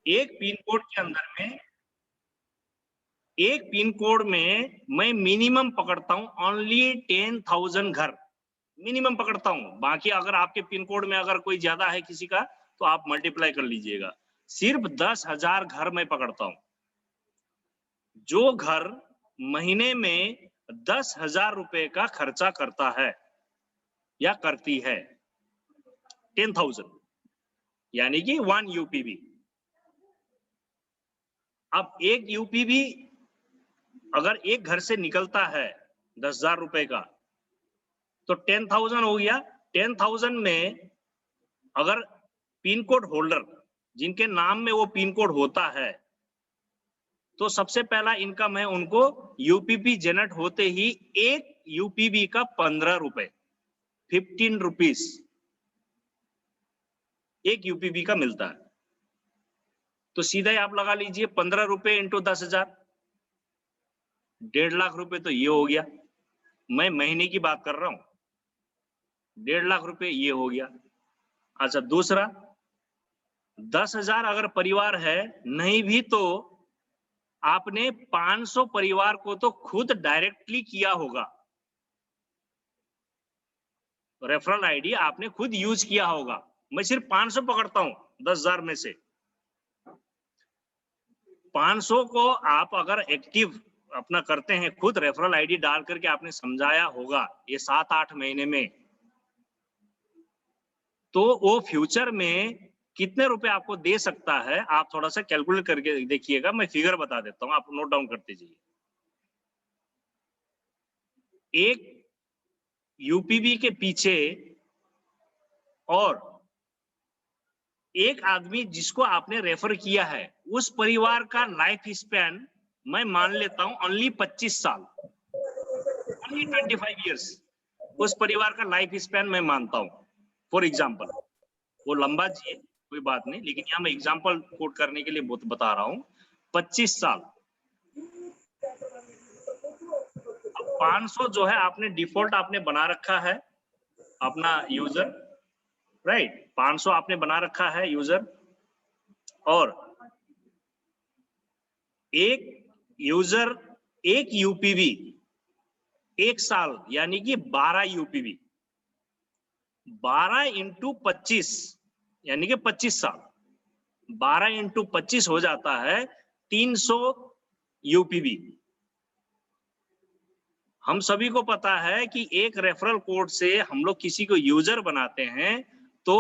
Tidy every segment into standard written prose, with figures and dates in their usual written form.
एक pin code के अंदर में, एक पिन कोड में मैं मिनिमम पकड़ता हूं ओनली 10,000 घर मिनिमम पकड़ता हूं। बाकी अगर आपके पिन कोड में अगर कोई ज्यादा है किसी का तो आप मल्टीप्लाई कर लीजिएगा। सिर्फ 10,000 घर मैं पकड़ता हूं। जो घर महीने में 10,000 रुपए का खर्चा करता है या करती है, 10,000 यानी कि 1 यूपीबी। अब एक यूपीबी अगर एक घर से निकलता है 10,000 रुपए का तो 10,000 हो गया। 10,000 में अगर पिन कोड होल्डर जिनके नाम में वो पिन कोड होता है तो सबसे पहला इनकम है उनको यूपीबी जनरेट होते ही एक यूपीबी का 15 रुपए, 15 रुपीज एक यूपीबी का मिलता है। तो सीधा ही आप लगा लीजिए 15 रुपए इंटू 10,000, 1.5 लाख रुपए तो ये हो गया। मैं महीने की बात कर रहा हूं, 1.5 लाख रुपए ये हो गया। अच्छा दूसरा, 10,000 अगर परिवार है नहीं भी तो आपने 500 परिवार को तो खुद डायरेक्टली किया होगा। रेफरल आईडी आपने खुद यूज किया होगा। मैं सिर्फ 500 पकड़ता हूं 10,000 में से। 500 को आप अगर एक्टिव अपना करते हैं खुद रेफरल आईडी डाल करके आपने समझाया होगा ये 7-8 महीने में, तो वो फ्यूचर में कितने रुपए आपको दे सकता है आप थोड़ा सा कैलकुलेट करके देखिएगा। मैं फिगर बता देता हूं, आप नोट डाउन करते जाइए। एक यूपीबी के पीछे और एक आदमी जिसको आपने रेफर किया है उस परिवार का लाइफ स्पैन मैं मान लेता हूं ओनली 25 साल, ओनली 25 इयर्स उस परिवार का लाइफ स्पैन मैं मानता हूं। फॉर एग्जाम्पल, वो लंबा जिए कोई बात नहीं, लेकिन यहाँ मैं एग्जाम्पल कोट करने के लिए बता रहा हूं 25 साल। अब 500 जो है आपने डिफॉल्ट आपने बना रखा है अपना यूजर, राइट, 500 आपने बना रखा है यूजर, और एक यूजर एक यूपीवी एक साल यानी कि 12 यूपीवी, 12 इंटू 25 यानी कि 25 साल, 12 इंटू 25 हो जाता है 300 यूपीवी। हम सभी को पता है कि एक रेफरल कोड से हम लोग किसी को यूजर बनाते हैं तो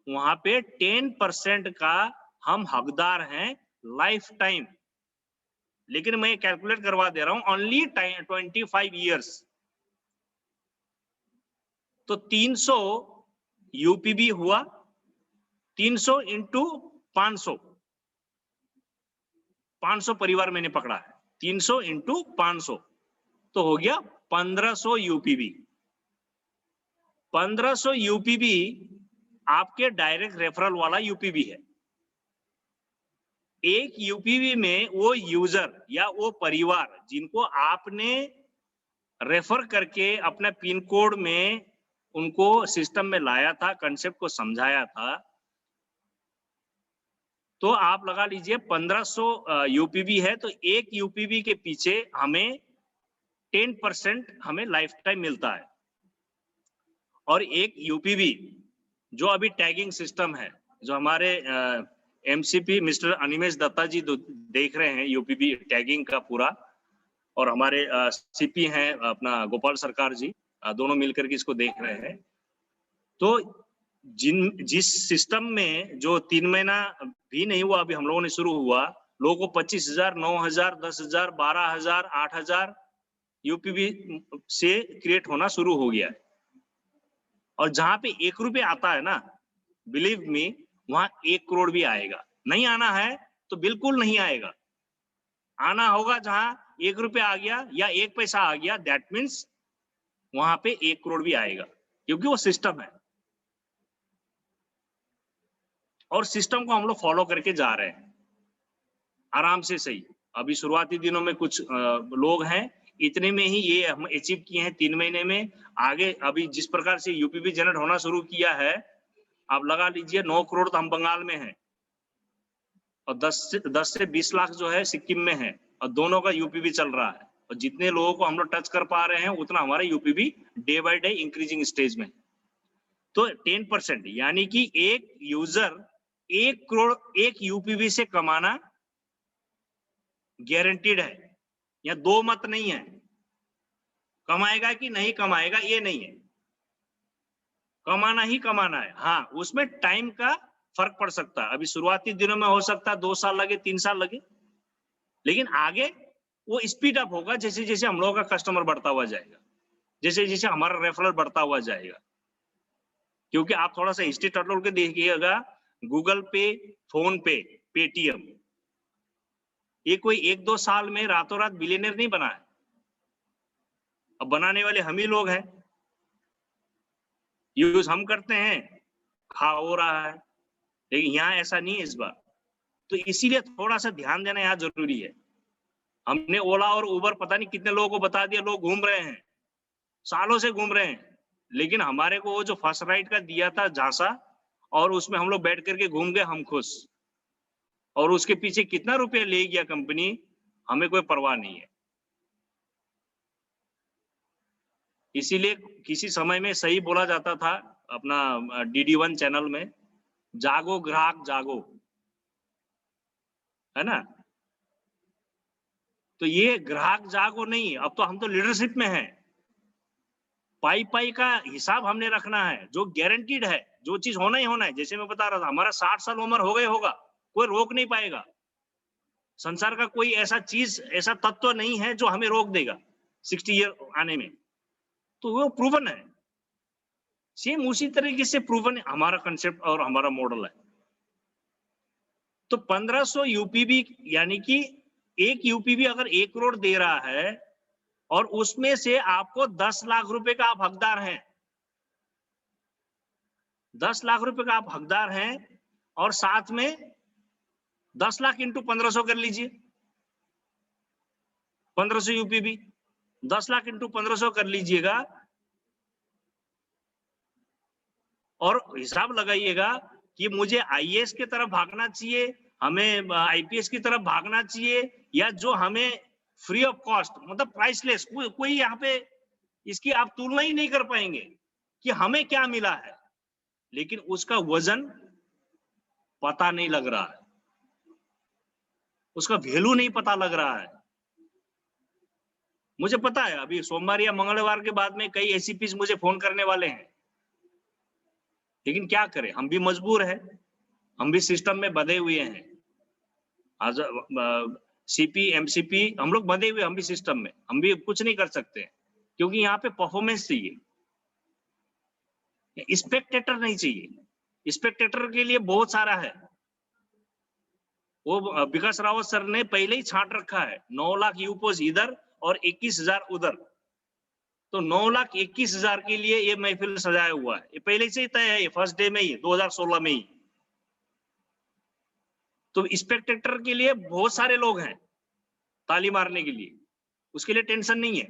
वहां पे 10% का हम हकदार हैं लाइफ टाइम। लेकिन मैं कैलकुलेट करवा दे रहा हूं ओनली 25 इयर्स। तो 300 यूपीबी हुआ, 300 इंटू 500, 500 परिवार मैंने पकड़ा है, 300 इंटू 500 तो हो गया 1500 यूपीबी। 1500 यूपीबी आपके डायरेक्ट रेफरल वाला यूपीबी है। एक यूपीबी में वो यूजर या वो परिवार जिनको आपने रेफर करके अपना पिन कोड में उनको सिस्टम में लाया था, कंसेप्ट को समझाया था, तो आप लगा लीजिए 1500 यूपीबी है तो एक यूपीबी के पीछे हमें 10% हमें लाइफ टाइम मिलता है। और एक यूपीबी जो अभी टैगिंग सिस्टम है, जो हमारे एमसीपी मिस्टर अनिमेश दत्ता जी देख रहे हैं यूपीबी टैगिंग का पूरा, और हमारे सीपी हैं अपना गोपाल सरकार जी, दोनों मिलकर के इसको देख रहे हैं। तो जिस सिस्टम में जो 3 महीना भी नहीं हुआ अभी हम लोगों ने शुरू हुआ, लोगों को 25,000, 9,000, 10,000, 12,000, 8,000 यूपीबी से क्रिएट होना शुरू हो गया है। और जहां पे 1 रुपये आता है ना, बिलीव मी, वहां 1 करोड़ भी आएगा। नहीं आना है तो बिल्कुल नहीं आएगा। आना होगा जहां 1 रुपया आ गया या 1 पैसा आ गया, दैट मीन्स वहां पे 1 करोड़ भी आएगा, क्योंकि वो सिस्टम है और सिस्टम को हम लोग फॉलो करके जा रहे हैं आराम से। सही, अभी शुरुआती दिनों में कुछ लोग हैं इतने में ही ये हम अचीव किए हैं 3 महीने में। आगे अभी जिस प्रकार से यूपीबी जनरेट होना शुरू किया है, आप लगा लीजिए 9 करोड़ तो हम बंगाल में हैं और 10 से 20 लाख जो है सिक्किम में है, और दोनों का यूपीबी चल रहा है, और जितने लोगों को हम लोग टच कर पा रहे हैं उतना हमारा UPB day by day increasing stage में। तो 10% यानी कि एक यूजर 1 करोड़ एक यूपीबी से कमाना गारंटीड है, या दो मत नहीं है, कमाएगा कि नहीं कमाएगा ये नहीं है, कमाना ही कमाना है। हाँ, उसमें टाइम का फर्क पड़ सकता है, अभी शुरुआती दिनों में हो सकता है 2 साल लगे, 3 साल लगे, लेकिन आगे वो स्पीड अप होगा जैसे जैसे हम लोगों का कस्टमर बढ़ता हुआ जाएगा, जैसे जैसे हमारा रेफरल बढ़ता हुआ जाएगा। क्योंकि आप थोड़ा सा हिस्ट्री टटोल के देखिएगा, गूगल पे, फोन पे, पेटीएम, ये कोई 1-2 साल में रातों रात बिलियनर नहीं बना है, अब बनाने वाले हम ही लोग हैं, यूज हम करते हैं, खा हो रहा है, लेकिन यहाँ ऐसा नहीं है इस बार। तो इसीलिए थोड़ा सा ध्यान देना यहाँ जरूरी है। हमने ओला और उबर पता नहीं कितने लोगों को बता दिया, लोग घूम रहे हैं, सालों से घूम रहे हैं, लेकिन हमारे को वो जो फर्स्ट राइड का दिया था झांसा, और उसमें हम लोग बैठ करके घूम गए, हम खुश, और उसके पीछे कितना रुपया ले गया कंपनी, हमें कोई परवाह नहीं है। इसीलिए किसी समय में सही बोला जाता था अपना DD1 चैनल में, जागो ग्राहक जागो, है ना। तो ये ग्राहक जागो नहीं, अब तो हम तो लीडरशिप में हैं, पाई पाई का हिसाब हमने रखना है, जो गारंटीड है, जो चीज होना ही होना है। जैसे मैं बता रहा था, हमारा 60 साल उम्र हो गए होगा, कोई रोक नहीं पाएगा, संसार का कोई ऐसा चीज, ऐसा तत्व नहीं है जो हमें रोक देगा 60 ईयर आने में, तो वो प्रूवन है। सेम उसी तरीके से प्रूवन हमारा कंसेप्ट और हमारा मॉडल है। तो 1500 यूपीबी यानी कि एक यूपीबी अगर 1 करोड़ दे रहा है, और उसमें से आपको 10 लाख रुपए का आप हकदार हैं, 10 लाख रुपए का आप हकदार हैं, और साथ में 10 लाख इंटू 1500 कर लीजिए, 1500 यूपीबी, 10 लाख इंटू 1500 कर लीजिएगा, और हिसाब लगाइएगा कि मुझे आईएएस की तरफ भागना चाहिए, हमें आईपीएस की तरफ भागना चाहिए, या जो हमें फ्री ऑफ कॉस्ट, मतलब प्राइसलेस, कोई यहाँ पे इसकी आप तुलना ही नहीं कर पाएंगे कि हमें क्या मिला है, लेकिन उसका वजन पता नहीं लग रहा है, उसका वैल्यू नहीं पता लग रहा है। मुझे पता है अभी सोमवार या मंगलवार के बाद में कई एसीपीज मुझे फोन करने वाले हैं, लेकिन क्या करें, हम भी मजबूर हैं, हम भी सिस्टम में बंधे हुए हैं, आज सीपी एमसीपी हम लोग बंधे हुए, हम भी सिस्टम में, हम भी कुछ नहीं कर सकते, क्योंकि यहाँ पे परफॉर्मेंस चाहिए, स्पेक्टेटर नहीं चाहिए। स्पेक्टेटर के लिए बहुत सारा है, वो विकास रावत सर ने पहले ही छांट रखा है, 9 लाख यूपोज इधर और 21,000 उधर, तो 9,21,000 के लिए ये महफिल सजाया हुआ है, ये पहले से ही तय है, फर्स्ट डे में ही 2016 में ही। तो स्पेक्टेटर के लिए बहुत सारे लोग हैं ताली मारने के लिए, उसके लिए टेंशन नहीं है,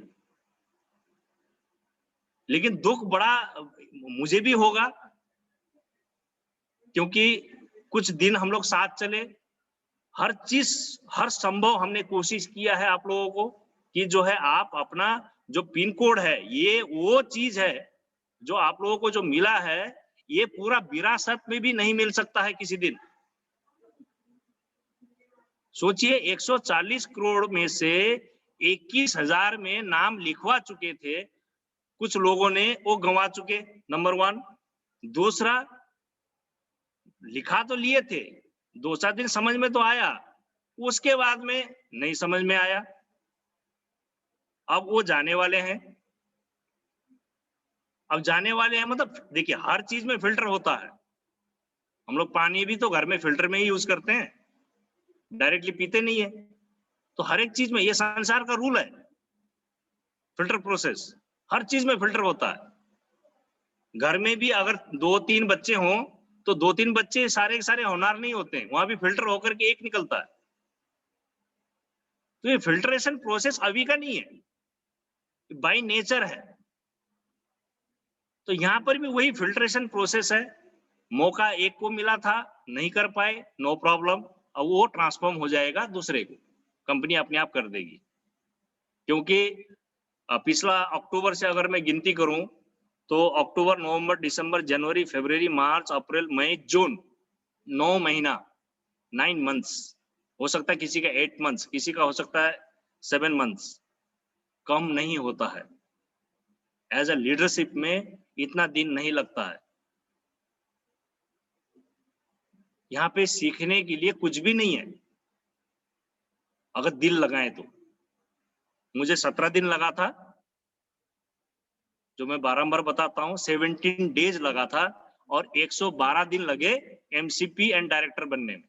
लेकिन दुख बड़ा मुझे भी होगा, क्योंकि कुछ दिन हम लोग साथ चले, हर चीज, हर संभव हमने कोशिश किया है आप लोगों को कि जो है आप अपना जो पिन कोड है, ये वो चीज है जो आप लोगों को जो मिला है, ये पूरा विरासत में भी नहीं मिल सकता है किसी दिन। सोचिए 140 करोड़ में से 21,000 में नाम लिखवा चुके थे, कुछ लोगों ने वो गंवा चुके, नंबर 1। दूसरा, लिखा तो लिए थे, 2-4 दिन समझ में तो आया, उसके बाद में नहीं समझ में आया, अब वो जाने वाले हैं। अब जाने वाले हैं मतलब देखिए हर चीज में फिल्टर होता है, हम लोग पानी भी तो घर में फिल्टर में ही यूज करते हैं, डायरेक्टली पीते नहीं है, तो हर एक चीज में, ये संसार का रूल है, फिल्टर प्रोसेस, हर चीज में फिल्टर होता है। घर में भी अगर 2-3 बच्चे हों तो 2-3 बच्चे सारे के सारे होनहार नहीं होते हैं, वहां भी फिल्टर होकर के एक निकलता है। तो ये फिल्ट्रेशन प्रोसेस अभी का नहीं है, बाय नेचर है। तो यहाँ पर भी वही फिल्ट्रेशन प्रोसेस है, मौका एक को मिला था, नहीं कर पाए, नो प्रॉब्लम, अब वो ट्रांसफॉर्म हो जाएगा दूसरे को, कंपनी अपने आप कर देगी। क्योंकि पिछला अक्टूबर से अगर मैं गिनती करूं तो अक्टूबर, नवंबर, दिसंबर, जनवरी, फरवरी, मार्च, अप्रैल, मई, जून, 9 महीना, 9 मंथ्स, हो सकता है किसी का 8 मंथ्स, किसी का हो सकता है 7 मंथ्स, कम नहीं होता है। एज अ लीडरशिप में इतना दिन नहीं लगता है। यहाँ पे सीखने के लिए कुछ भी नहीं है, अगर दिल लगाए तो। मुझे 17 दिन लगा था, जो मैं बारंबार बताता हूँ, 17 डेज लगा था और 112 दिन लगे एमसीपी एंड डायरेक्टर बनने में।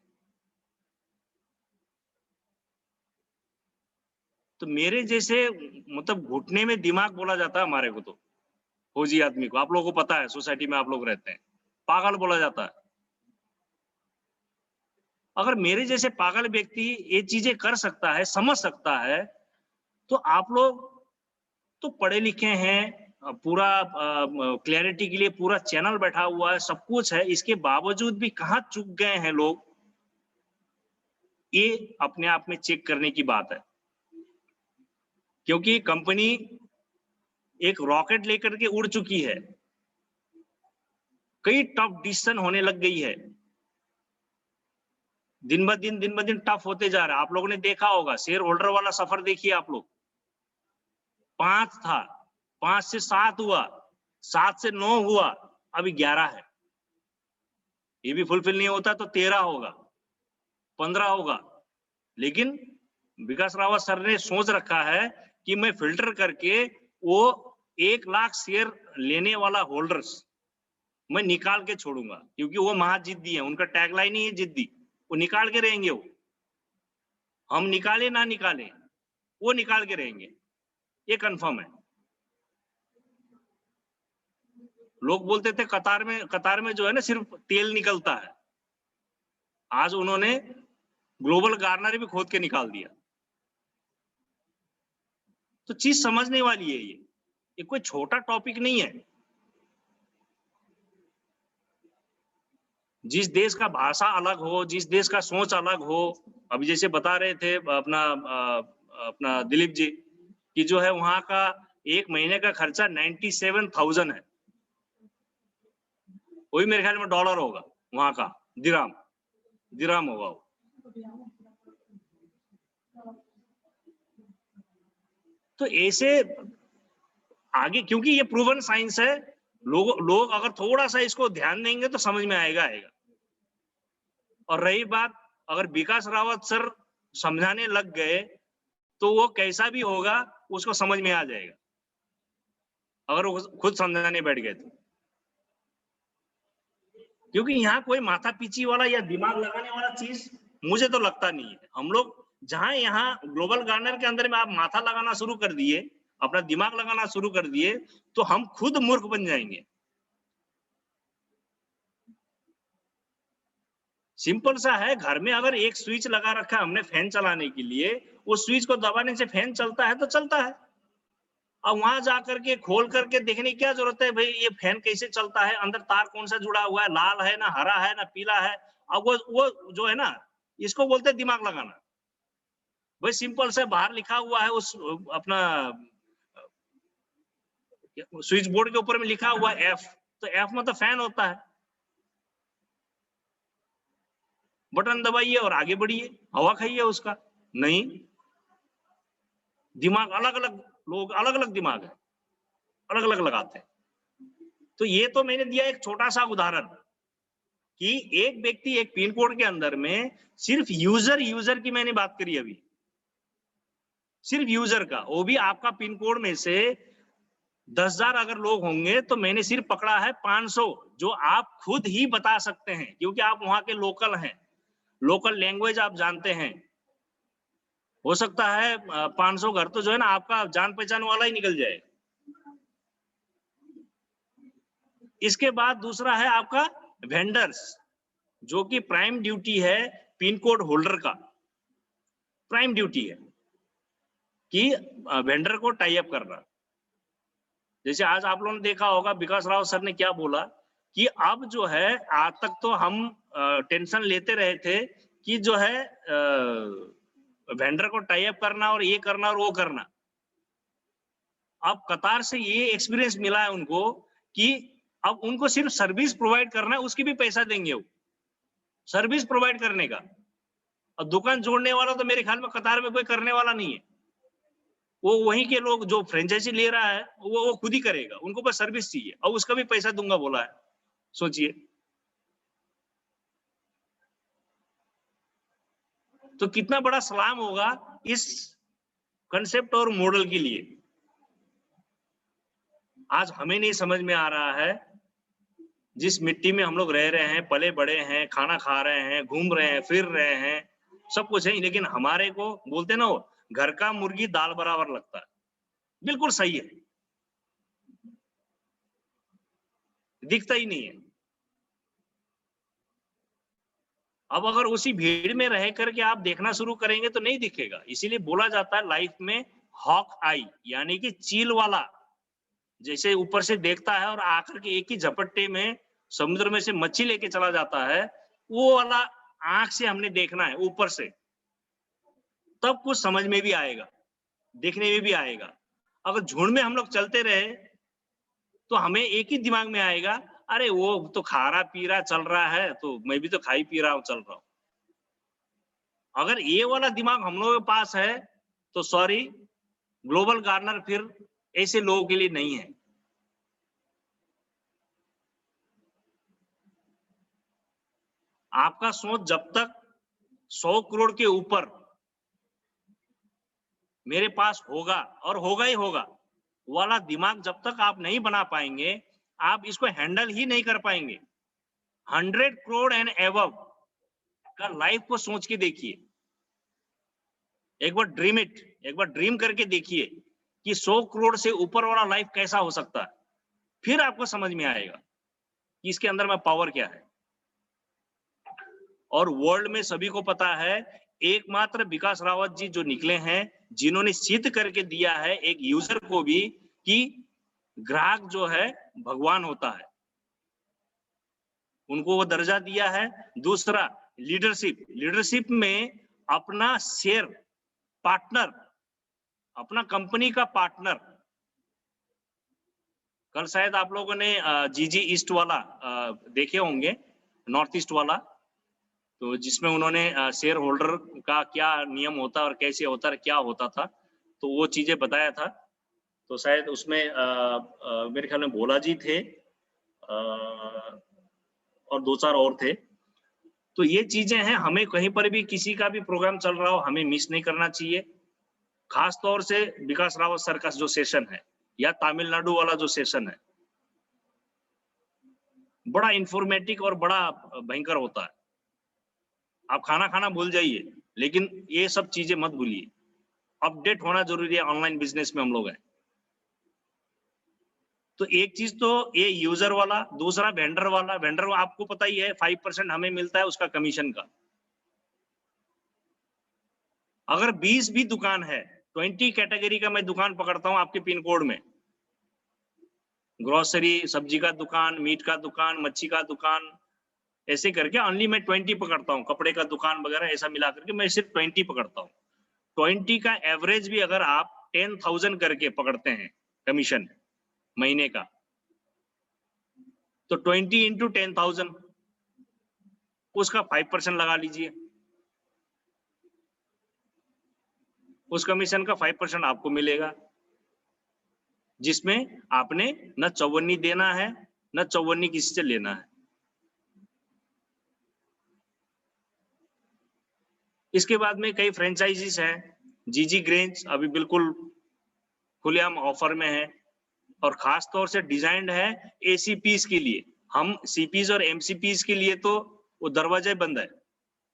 तो मेरे जैसे मतलब घुटने में दिमाग बोला जाता है हमारे को, तो फौजी आदमी को, आप लोगों को पता है, सोसाइटी में आप लोग रहते हैं, पागल बोला जाता है। अगर मेरे जैसे पागल व्यक्ति ये चीजें कर सकता है, समझ सकता है, तो आप लोग तो पढ़े लिखे हैं, पूरा क्लैरिटी के लिए पूरा चैनल बैठा हुआ है, सब कुछ है, इसके बावजूद भी कहाँ चूक गए हैं लोग, ये अपने आप में चेक करने की बात है। क्योंकि कंपनी एक रॉकेट लेकर के उड़ चुकी है, कई टफ डिसीजन होने लग गई है, दिन ब दिन टफ होते जा रहा है। आप लोगों ने देखा होगा, शेयर होल्डर वाला सफर देखिए आप लोग, 5 था, 5 से 7 हुआ, 7 से 9 हुआ, अभी 11 है। ये भी फुलफिल नहीं होता तो 13 होगा, 15 होगा। लेकिन विकास रावत सर ने सोच रखा है कि मैं फिल्टर करके वो 1 लाख शेयर लेने वाला होल्डर्स मैं निकाल के छोड़ूंगा, क्योंकि वो महाजिद्दी है, उनका टैगलाइन ही है जिद्दी, वो निकाल के रहेंगे। वो हम निकाले ना निकाले, वो निकाल के रहेंगे, ये कंफर्म है। लोग बोलते थे कतार में जो है ना सिर्फ तेल निकलता है, आज उन्होंने ग्लोबल गार्नर भी खोद के निकाल दिया। तो चीज समझने वाली है, ये कोई छोटा टॉपिक नहीं है। जिस देश का भाषा अलग हो, जिस देश का सोच अलग हो, अभी जैसे बता रहे थे अपना दिलीप जी कि जो है वहां का 1 महीने का खर्चा 97,000 है, वही मेरे ख्याल में डॉलर होगा, वहां का दिराम होगा वो। तो ऐसे आगे, क्योंकि ये प्रूवन साइंस है, लोग अगर थोड़ा सा इसको ध्यान देंगे तो समझ में आएगा। और रही बात, अगर विकास रावत सर समझाने लग गए तो वो कैसा भी होगा उसको समझ में आ जाएगा, अगर वो खुद समझाने बैठ गए तो। क्योंकि यहाँ कोई माथा पीची वाला या दिमाग लगाने वाला चीज मुझे तो लगता नहीं है। हम लोग जहां यहाँ ग्लोबल गार्नर के अंदर में आप माथा लगाना शुरू कर दिए, अपना दिमाग लगाना शुरू कर दिए, तो हम खुद मूर्ख बन जाएंगे। सिंपल सा है, घर में अगर एक स्विच लगा रखा है हमने फैन चलाने के लिए, उस स्विच को दबाने से फैन चलता है तो चलता है। अब वहां जाकर के खोल करके देखने की क्या जरूरत है भाई, ये फैन कैसे चलता है, अंदर तार कौन सा जुड़ा हुआ है, लाल है ना हरा है ना पीला है। अब वो जो है ना, इसको बोलते हैं दिमाग लगाना। भाई सिंपल से बाहर लिखा हुआ है, उस अपना स्विच बोर्ड के ऊपर में लिखा हुआ है एफ, तो एफ मतलब फैन होता है, बटन दबाइए और आगे बढ़िए, हवा खाइए उसका। नहीं, दिमाग अलग अलग, लोग अलग अलग दिमाग है, अलग अलग लगाते हैं। तो ये तो मैंने दिया एक छोटा सा उदाहरण कि एक व्यक्ति एक पिन कोड के अंदर में सिर्फ यूजर की मैंने बात करी अभी, सिर्फ यूजर का, वो भी आपका पिन कोड में से 10,000 अगर लोग होंगे तो मैंने सिर्फ पकड़ा है 500, जो आप खुद ही बता सकते हैं, क्योंकि आप वहां के लोकल हैं, लोकल लैंग्वेज आप जानते हैं। हो सकता है 500 घर तो जो है ना आपका जान पहचान वाला ही निकल जाए। इसके बाद दूसरा है आपका वेंडर्स, जो कि प्राइम ड्यूटी है पिन कोड होल्डर का, प्राइम ड्यूटी है कि वेंडर को टाई अप करना। जैसे आज आप लोगों ने देखा होगा विकास राव सर ने क्या बोला कि अब जो है, आज तक तो हम टेंशन लेते रहे थे कि जो है वेंडर को टाई अप करना और ये करना और वो करना। अब कतार से ये एक्सपीरियंस मिला है उनको कि अब उनको सिर्फ सर्विस प्रोवाइड करना है, उसकी भी पैसा देंगे वो, सर्विस प्रोवाइड करने का। और दुकान जोड़ने वाला तो मेरे ख्याल में कतार में कोई करने वाला नहीं है। वो वहीं के लोग जो फ्रेंचाइजी ले रहा है वो खुद ही करेगा, उनको बस सर्विस चाहिए और उसका भी पैसा दूंगा बोला है। सोचिए, तो कितना बड़ा सलाम होगा इस कंसेप्ट और मॉडल के लिए। आज हमें नहीं समझ में आ रहा है, जिस मिट्टी में हम लोग रह रहे हैं, पले बड़े हैं, खाना खा रहे हैं, घूम रहे हैं, फिर रहे हैं, सब कुछ है, लेकिन हमारे को बोलते ना, घर का मुर्गी दाल बराबर लगता है। बिल्कुल सही है, दिखता ही नहीं है। अब अगर उसी भीड़ में रह करके आप देखना शुरू करेंगे तो नहीं दिखेगा। इसीलिए बोला जाता है लाइफ में हॉक आई, यानी कि चील वाला, जैसे ऊपर से देखता है और आकर के एक ही झपट्टे में समुद्र में से मच्छी लेके चला जाता है, वो वाला आंख से हमने देखना है ऊपर से, तब कुछ समझ में भी आएगा, देखने में भी आएगा। अगर झुंड में हम लोग चलते रहे तो हमें एक ही दिमाग में आएगा, अरे वो तो खा रहा पी रहा चल रहा है, तो मैं भी तो खा ही पी रहा हूँ, चल रहा हूँ। अगर ये वाला दिमाग हम लोगों के पास है तो सॉरी, ग्लोबल गार्डनर फिर ऐसे लोगों के लिए नहीं है। आपका सोच जब तक 100 करोड़ के ऊपर मेरे पास होगा और होगा ही होगा वाला दिमाग जब तक आप नहीं बना पाएंगे, आप इसको हैंडल ही नहीं कर पाएंगे। 100 करोड़ एंड एबव का लाइफ को सोच के देखिए, एक बार ड्रीम इट, एक बार ड्रीम करके देखिए कि 100 करोड़ से ऊपर वाला लाइफ कैसा हो सकता है। फिर आपको समझ में आएगा कि इसके अंदर में पावर क्या है। और वर्ल्ड में सभी को पता है, एकमात्र विकास रावत जी जो निकले हैं, जिन्होंने सिद्ध करके दिया है एक यूजर को भी कि ग्राहक जो है भगवान होता है, उनको वो दर्जा दिया है। दूसरा लीडरशिप, लीडरशिप में अपना शेयर पार्टनर, अपना कंपनी का पार्टनर, कल शायद आप लोगों ने जीजी ईस्ट वाला देखे होंगे, नॉर्थ ईस्ट वाला, तो जिसमें उन्होंने शेयर होल्डर का क्या नियम होता है और कैसे होता है, क्या होता था, तो वो चीजें बताया था। तो शायद उसमें मेरे ख्याल में भोला जी थे और 2-4 और थे। तो ये चीजें हैं, हमें कहीं पर भी किसी का भी प्रोग्राम चल रहा हो हमें मिस नहीं करना चाहिए। खास तौर से विकास रावत सर का जो सेशन है या तमिलनाडु वाला जो सेशन है, बड़ा इंफॉर्मेटिव और बड़ा भयंकर होता है। आप खाना खाना भूल जाइए, लेकिन ये सब चीजें मत भूलिए। अपडेट होना जरूरी है, ऑनलाइन बिजनेस में हम लोग हैं। तो एक चीज तो ये यूजर वाला, दूसरा वेंडर वाला। वेंडर आपको पता ही है 5% हमें मिलता है उसका कमीशन का। अगर 20 भी दुकान है, 20 कैटेगरी का मैं दुकान पकड़ता हूं आपके पिन कोड में, ग्रोसरी, सब्जी का दुकान, मीट का दुकान, मच्छी का दुकान, ऐसे करके ओनली मैं 20 पकड़ता हूँ, कपड़े का दुकान वगैरह ऐसा मिला करके मैं सिर्फ 20 पकड़ता हूँ। 20 का एवरेज भी अगर आप 10,000 करके पकड़ते हैं कमीशन महीने का, तो 20 इंटू 10,000, उसका 5% लगा लीजिए। उस कमीशन का 5% आपको मिलेगा, जिसमें आपने न चौवन्नी देना है न चौवन्नी किसी से लेना है। इसके बाद में कई फ्रेंचाइजीज हैं। जीजी ग्रेंज अभी बिल्कुल खुलेआम ऑफर में है और खास तौर से डिजाइन्ड है एसीपीज के लिए। हम सीपीज और एमसीपीज के लिए तो वो दरवाजा बंद है,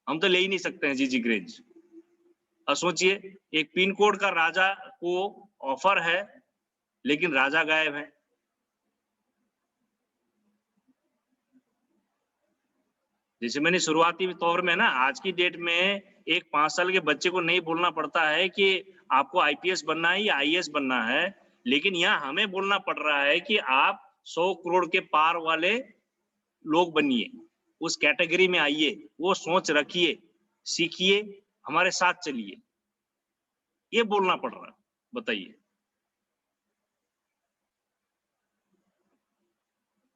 हम तो ले ही नहीं सकते हैं जीजी ग्रेंज। और सोचिए, एक पिन कोड का राजा को ऑफर है लेकिन राजा गायब है। जैसे मैंने शुरुआती तौर में ना, आज की डेट में एक 5 साल के बच्चे को नहीं बोलना पड़ता है कि आपको आईपीएस बनना है या आईएएस बनना है, लेकिन यहाँ हमें बोलना पड़ रहा है कि आप 100 करोड़ के पार वाले लोग बनिए, उस कैटेगरी में आइए, वो सोच रखिए, सीखिए, हमारे साथ चलिए, ये बोलना पड़ रहा है। बताइए।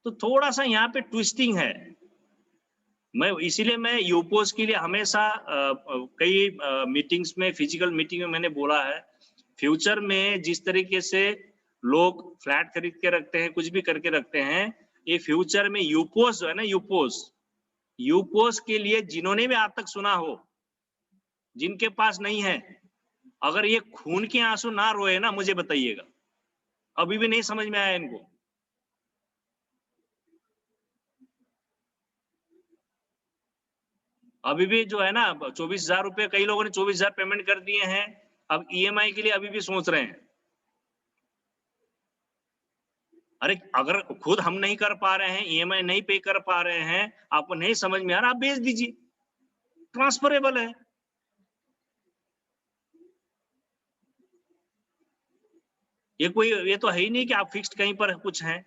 तो थोड़ा सा यहाँ पे ट्विस्टिंग है। इसीलिए मैं यूपोस के लिए हमेशा कई मीटिंग्स में, फिजिकल मीटिंग में मैंने बोला है, फ्यूचर में जिस तरीके से लोग फ्लैट खरीद के रखते हैं, कुछ भी करके रखते हैं, ये फ्यूचर में यूपोस जो है ना, यूपोस के लिए जिन्होंने भी आज तक सुना हो, जिनके पास नहीं है, अगर ये खून के आंसू ना रोए ना, मुझे बताइएगा। अभी भी नहीं समझ में आया इनको। अभी भी जो है ना 24,000 रुपए, कई लोगों ने 24,000 पेमेंट कर दिए हैं, अब ईएमआई के लिए अभी भी सोच रहे हैं। अरे अगर खुद हम नहीं कर पा रहे हैं, ईएमआई नहीं पे कर पा रहे हैं, आपको नहीं समझ में आ रहा, आप बेच दीजिए, ट्रांसफरेबल है। ये तो है ही नहीं कि आप फिक्स्ड कहीं पर कुछ हैं,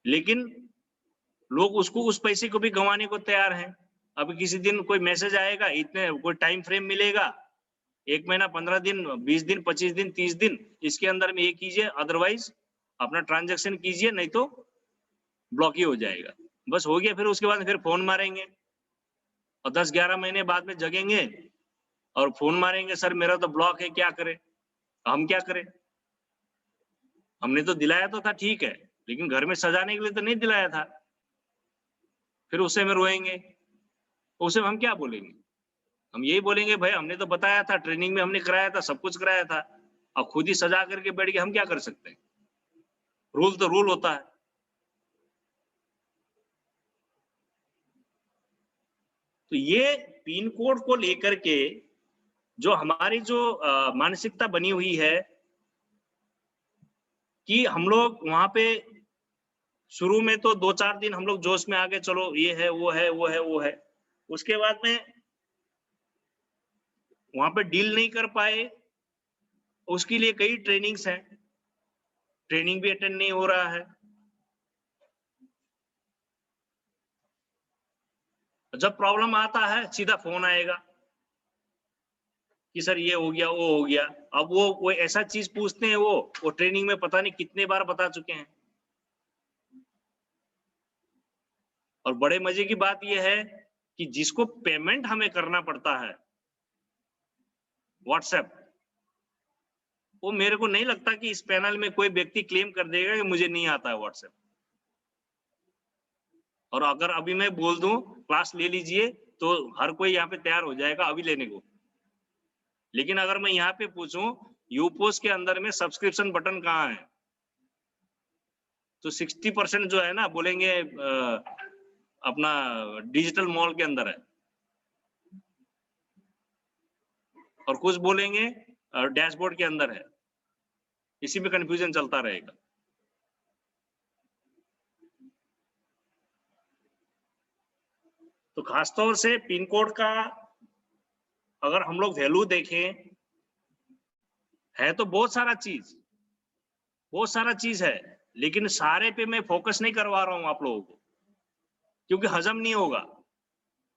लेकिन लोग उसको, उस पैसे को भी गंवाने को तैयार हैं। अब किसी दिन कोई मैसेज आएगा, इतने कोई टाइम फ्रेम मिलेगा, 1 महीना, 15 दिन, 20 दिन, 25 दिन, 30 दिन, इसके अंदर में ये कीजिए, अदरवाइज अपना ट्रांजैक्शन कीजिए, नहीं तो ब्लॉक ही हो जाएगा। बस हो गया। फिर उसके बाद फिर फोन मारेंगे और 10-11 महीने बाद में जगेंगे और फोन मारेंगे, सर मेरा तो ब्लॉक है, क्या करें। हम क्या करें? हमने तो दिलाया तो था, ठीक है, लेकिन घर में सजाने के लिए तो नहीं दिलाया था। फिर उससे में रोएंगे, उसे हम क्या बोलेंगे? हम यही बोलेंगे, भाई हमने तो बताया था, ट्रेनिंग में हमने कराया था, सब कुछ कराया था, अब खुद ही सजा करके बैठ गए, हम क्या कर सकते हैं? रूल तो रूल होता है। तो ये पिन कोड को लेकर के जो हमारी जो मानसिकता बनी हुई है कि हम लोग वहां पे शुरू में तो 2-4 दिन हम लोग जोश में आ गए, चलो ये है, वो है, वो है, वो है। उसके बाद में वहां पे डील नहीं कर पाए, उसके लिए कई ट्रेनिंग्स हैं, ट्रेनिंग भी अटेंड नहीं हो रहा है। जब प्रॉब्लम आता है, सीधा फोन आएगा कि सर ये हो गया, वो हो गया। अब वो ऐसा चीज पूछते हैं, वो ट्रेनिंग में पता नहीं कितने बार बता चुके हैं। और बड़े मजे की बात यह है कि जिसको पेमेंट हमें करना पड़ता है, व्हाट्सएप, वो मेरे को नहीं लगता कि इस पैनल में कोई व्यक्ति क्लेम कर देगा कि मुझे नहीं आता है व्हाट्सएप। और अगर अभी मैं बोल दूं क्लास ले लीजिए, तो हर कोई यहाँ पे तैयार हो जाएगा अभी लेने को। लेकिन अगर मैं यहाँ पे पूछूं यूपोस के अंदर में सब्सक्रिप्शन बटन कहाँ है, तो 60% जो है ना बोलेंगे अपना डिजिटल मॉल के अंदर है, और कुछ बोलेंगे डैशबोर्ड के अंदर है। इसी में कंफ्यूजन चलता रहेगा। तो खासतौर से पिन कोड का अगर हम लोग वैल्यू देखें, है तो बहुत सारा चीज है, लेकिन सारे पे मैं फोकस नहीं करवा रहा हूं आप लोगों को, क्योंकि हजम नहीं होगा।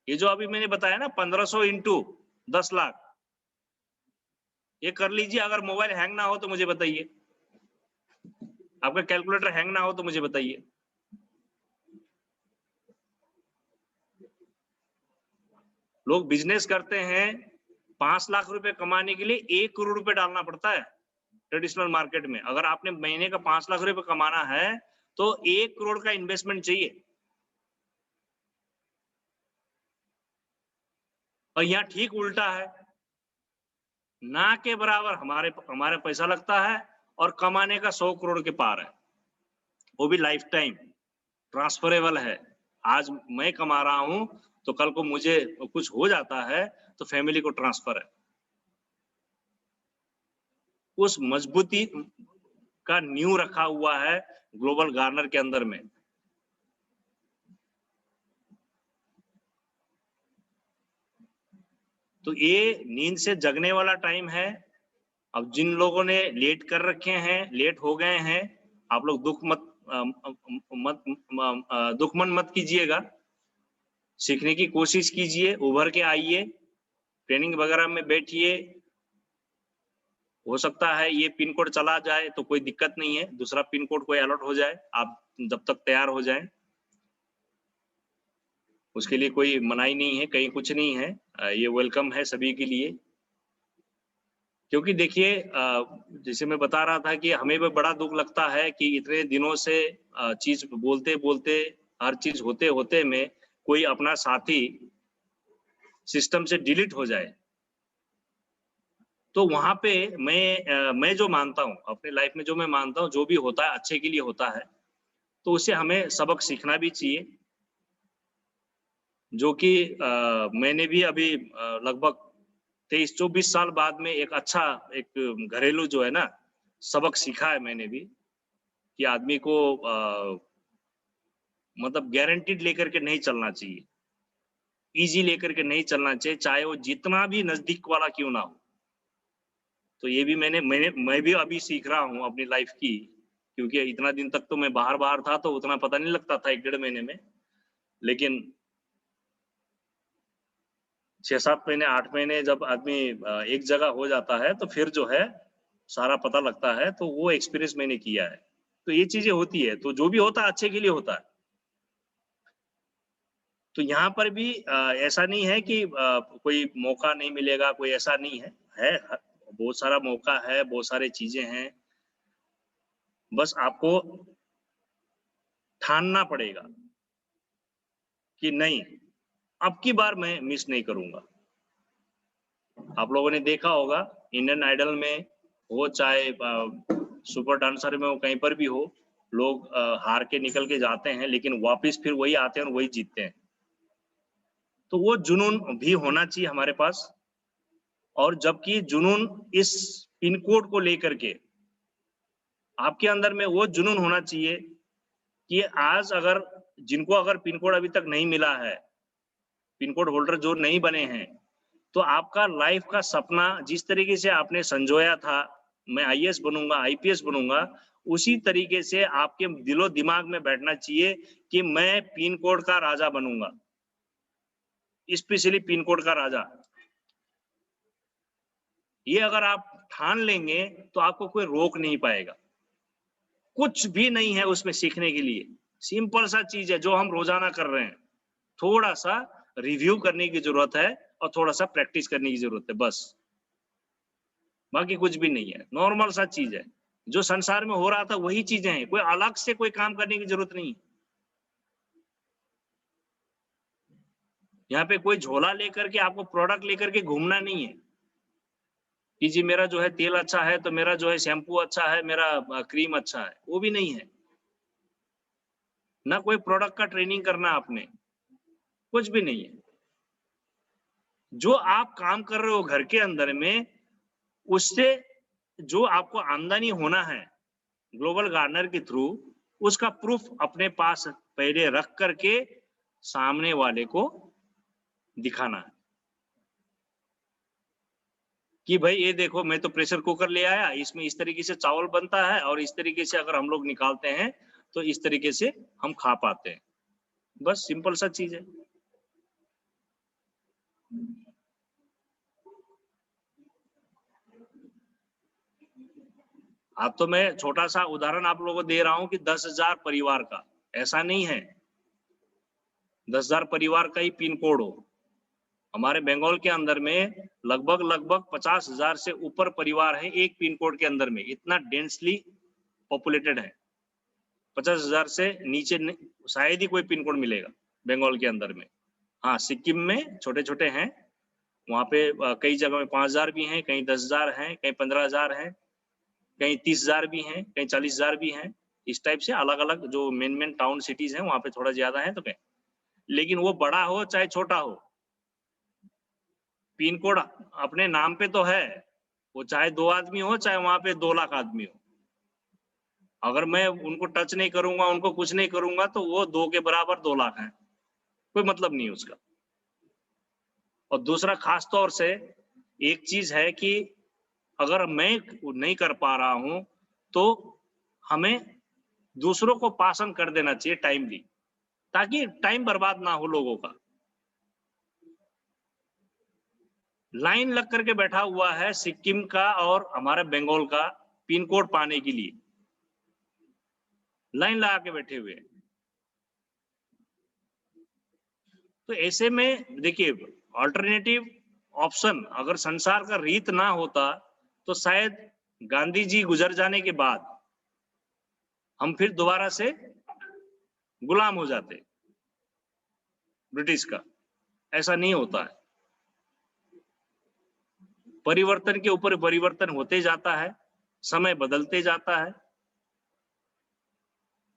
ये जो अभी मैंने बताया ना 1500 इंटू 10 लाख, ये कर लीजिए। अगर मोबाइल हैंग ना हो तो मुझे बताइए, आपका कैलकुलेटर हैंग ना हो तो मुझे बताइए। लोग बिजनेस करते हैं, 5 लाख रुपए कमाने के लिए 1 करोड़ रुपए डालना पड़ता है ट्रेडिशनल मार्केट में। अगर आपने महीने का 5 लाख रुपए कमाना है तो 1 करोड़ का इन्वेस्टमेंट चाहिए। और यहाँ ठीक उल्टा है, ना के बराबर हमारे पैसा लगता है और कमाने का 100 करोड़ के पार है, वो भी लाइफ टाइम ट्रांसफरेबल है। आज मैं कमा रहा हूं तो कल को मुझे कुछ हो जाता है तो फैमिली को ट्रांसफर है। उस मजबूती का नींव रखा हुआ है ग्लोबल गार्नर के अंदर में। तो ये नींद से जगने वाला टाइम है। अब जिन लोगों ने लेट कर रखे हैं, लेट हो गए हैं, आप लोग दुख मन मत कीजिएगा। सीखने की कोशिश कीजिए, उभर के आइए, ट्रेनिंग वगैरह में बैठिए। हो सकता है ये पिन कोड चला जाए तो कोई दिक्कत नहीं है, दूसरा पिन कोड कोई अलॉट हो जाए, आप जब तक तैयार हो जाएँ। उसके लिए कोई मनाही नहीं है, कहीं कुछ नहीं है। ये वेलकम है सभी के लिए। क्योंकि देखिए जैसे मैं बता रहा था कि हमें भी बड़ा दुःख लगता है कि इतने दिनों से चीज़ बोलते-बोलते, हर चीज़ होते-होते में कोई अपना साथी सिस्टम से डिलीट हो जाए। तो वहाँ पे मैं जो मानता हूँ, अपनी लाइफ़ में जो मैं मानता हूँ, जो भी होता है अच्छे के लिए होता है, तो उससे हमें सबक सीखना भी चाहिए। जो कि मैंने भी अभी लगभग 23-24 साल बाद में एक अच्छा एक घरेलू जो है ना, सबक सीखा है मैंने भी, कि आदमी को मतलब गारंटीड लेकर के नहीं चलना चाहिए। ईज़ी लेकर के नहीं चलना चाहिए, चाहे वो जितना भी नज़दीक वाला क्यों ना हो। तो ये भी मैं भी अभी सीख रहा हूँ अपनी लाइफ़ की, क्योंकि इतना दिन तक तो मैं बाहर-बाहर था, तो उतना पता नहीं लगता था 1 डेढ़ महीने में। लेकिन 6-7 महीने, 8 महीने जब आदमी एक जगह हो जाता है, तो फिर जो है, सारा पता लगता है, तो वो एक्सपीरियंस मैंने किया है। तो ये चीज़ें होती है, तो जो भी होता है अच्छे के लिए होता है। तो यहाँ पर भी ऐसा नहीं है कि कोई मौका नहीं मिलेगा, कोई ऐसा नहीं है। बहुत सारा मौका है, बहुत सारी चीज़ें हैं। बस आपको ठानना पड़ेगा कि नहीं, अब की बार मैं मिस नहीं करूँगा। आप लोगों ने देखा होगा इंडियन आइडल में हो चाहे सुपर डांसर में हो, कहीं पर भी हो, लोग हार के निकल के जाते हैं, लेकिन वापस फिर वही आते हैं और वही जीतते हैं। तो वो जुनून भी होना चाहिए हमारे पास, और जबकि जुनून इस पिन कोड को लेकर के आपके अंदर में वो जुनून होना चाहिए कि आज अगर जिनको अगर पिन कोड अभी तक नहीं मिला है, पिन कोड होल्डर जो नहीं बने हैं, तो आपका लाइफ का सपना जिस तरीके से आपने संजोया था, मैं आईएएस बनूँगा, आईपीएस बनूँगा, उसी तरीके से आपके दिलो-दिमाग में बैठना चाहिए कि मैं पिन कोड का राजा बनूँगा। स्पेशली पिन कोड का राजा। ये अगर आप ठान लेंगे, तो आपको कोई रोक नहीं पाएगा। कुछ भी नहीं है उसमें सीखने के लिए। सिंपल सा चीज़ है जो हम रोज़ाना कर रहे हैं। थोड़ा-सा रिव्यू करने की ज़रूरत है और थोड़ा-सा प्रैक्टिस करने की ज़रूरत है, बस। बाकी कुछ भी नहीं है, नॉर्मल सा चीज़ है। जो संसार में हो रहा था वही चीज़ें हैं, कोई अलग से कोई काम करने की ज़रूरत नहीं। यहाँ पे कोई झोला लेकर के आपको प्रोडक्ट लेकर के घूमना नहीं है, कि जी मेरा जो है तेल अच्छा है, तो मेरा जो है शैम्पू अच्छा है, मेरा क्रीम अच्छा है, वो भी नहीं है। ना कोई प्रोडक्ट का ट्रेनिंग करना आपने, कुछ भी नहीं है। जो आप काम कर रहे हो घर के अंदर में, उससे जो आपको आमदनी होना है, ग्लोबल गार्डनर के थ्रू, उसका प्रूफ अपने पास पहले रख कर के सामने वाले को दिखाना है। कि भाई ये देखो मैं तो प्रेशर कुकर ले आया, इसमें इस तरीके से चावल बनता है और इस तरीके से अगर हम लोग निकालते हैं, तो इस तरीके से हम खा पाते हैं। बस सिंपल सा चीज़ है। अब तो मैं छोटा-सा उदाहरण आप लोगों को दे रहा हूँ कि 10,000 परिवार का, ऐसा नहीं है 10,000 परिवार का ही पिन कोड हो। हमारे बंगाल के अंदर में लगभग 50,000 से ऊपर परिवार हैं एक पिन कोड के अंदर में, इतना डेंसली पॉपुलेटेड है। 50,000 से नीचे न शायद ही कोई पिन कोड मिलेगा, बंगाल के अंदर में। हाँ, सिक्किम में छोटे-छोटे हैं, वहाँ पे कई जगह में 5,000 भी हैं, कहीं 10,000 हैं, कहीं 15,000 हैं, कहीं 30,000 भी हैं, कहीं 40,000 भी हैं। इस टाइप से अलग-अलग जो मेन टाउन सिटीज़ हैं, वहाँ पे थोड़ा ज़्यादा है तो कहीं। लेकिन वो बड़ा हो चाहे छोटा हो, पिन कोड अपने नाम पे तो है, वो चाहे 2 आदमी हो, चाहे वहाँ पे 2 लाख आदमी हो। अगर मैं उनको टच नहीं करूँगा, उनको कुछ नहीं करूँगा, तो वो 2 के बराबर 2 लाख हैं। कोई मतलब नहीं है उसका। और दूसरा ख़ास तौर से एक चीज़ है कि अगर मैं नहीं कर पा रहा हूँ, तो हमें दूसरों को पास ऑन कर देना चाहिए टाइमली, ताकि टाइम बर्बाद ना हो लोगों का। लाइन लग करके बैठा हुआ है सिक्किम का और हमारे बंगाल का पिन कोड पाने के लिए, लाइन लगा के बैठे हुए हैं। तो ऐसे में देखिए, ऑल्टरनेटिव ऑप्शन अगर संसार का रीत ना होता तो शायद गांधी जी गुजर जाने के बाद हम फिर दोबारा से गुलाम हो जाते ब्रिटिश का। ऐसा नहीं होता है, परिवर्तन के ऊपर परिवर्तन होते जाता है, समय बदलते जाता है,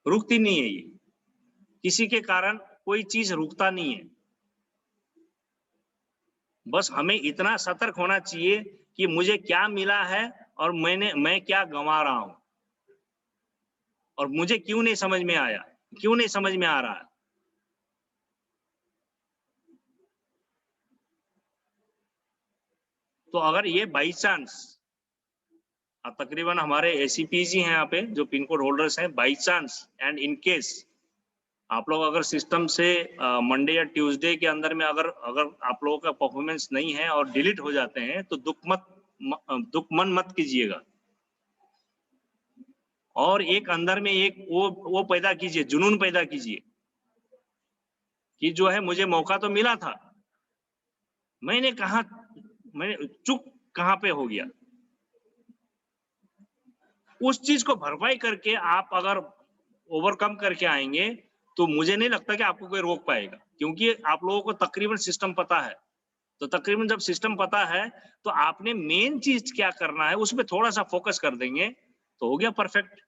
रुकती नहीं है ये, किसी के कारण कोई चीज रुकता नहीं है। बस हमें इतना सतर्क होना चाहिए कि मुझे क्या मिला है और मैं क्या गंवा रहा हूं, और मुझे क्यों नहीं समझ में आया, क्यों नहीं समझ में आ रहा है। तो अगर ये बाई चांस, तकरीबन हमारे एसीपीज ही हैं यहाँ पे जो पिन कोड होल्डर्स हैं, by chance and in case आप लोग अगर सिस्टम से मंडे या ट्यूसडे के अंदर में अगर आप लोगों का परफॉर्मेंस नहीं है और डिलीट हो जाते हैं तो दुख मन मत कीजिएगा, और एक अंदर में एक वो पैदा कीजिए, जुनून पैदा कीजिए कि जो है मुझे मौका तो मिला था, मैंने चूक कहां पे हो गया। उस चीज को भरपाई करके आप अगर ओवरकम करके आएंगे तो मुझे नहीं लगता कि आपको कोई रोक पाएगा, क्योंकि आप लोगों को तकरीबन सिस्टम पता है। तो तकरीबन जब सिस्टम पता है तो आपने मेन चीज क्या करना है उसमें थोड़ा सा फोकस कर देंगे तो हो गया परफेक्ट।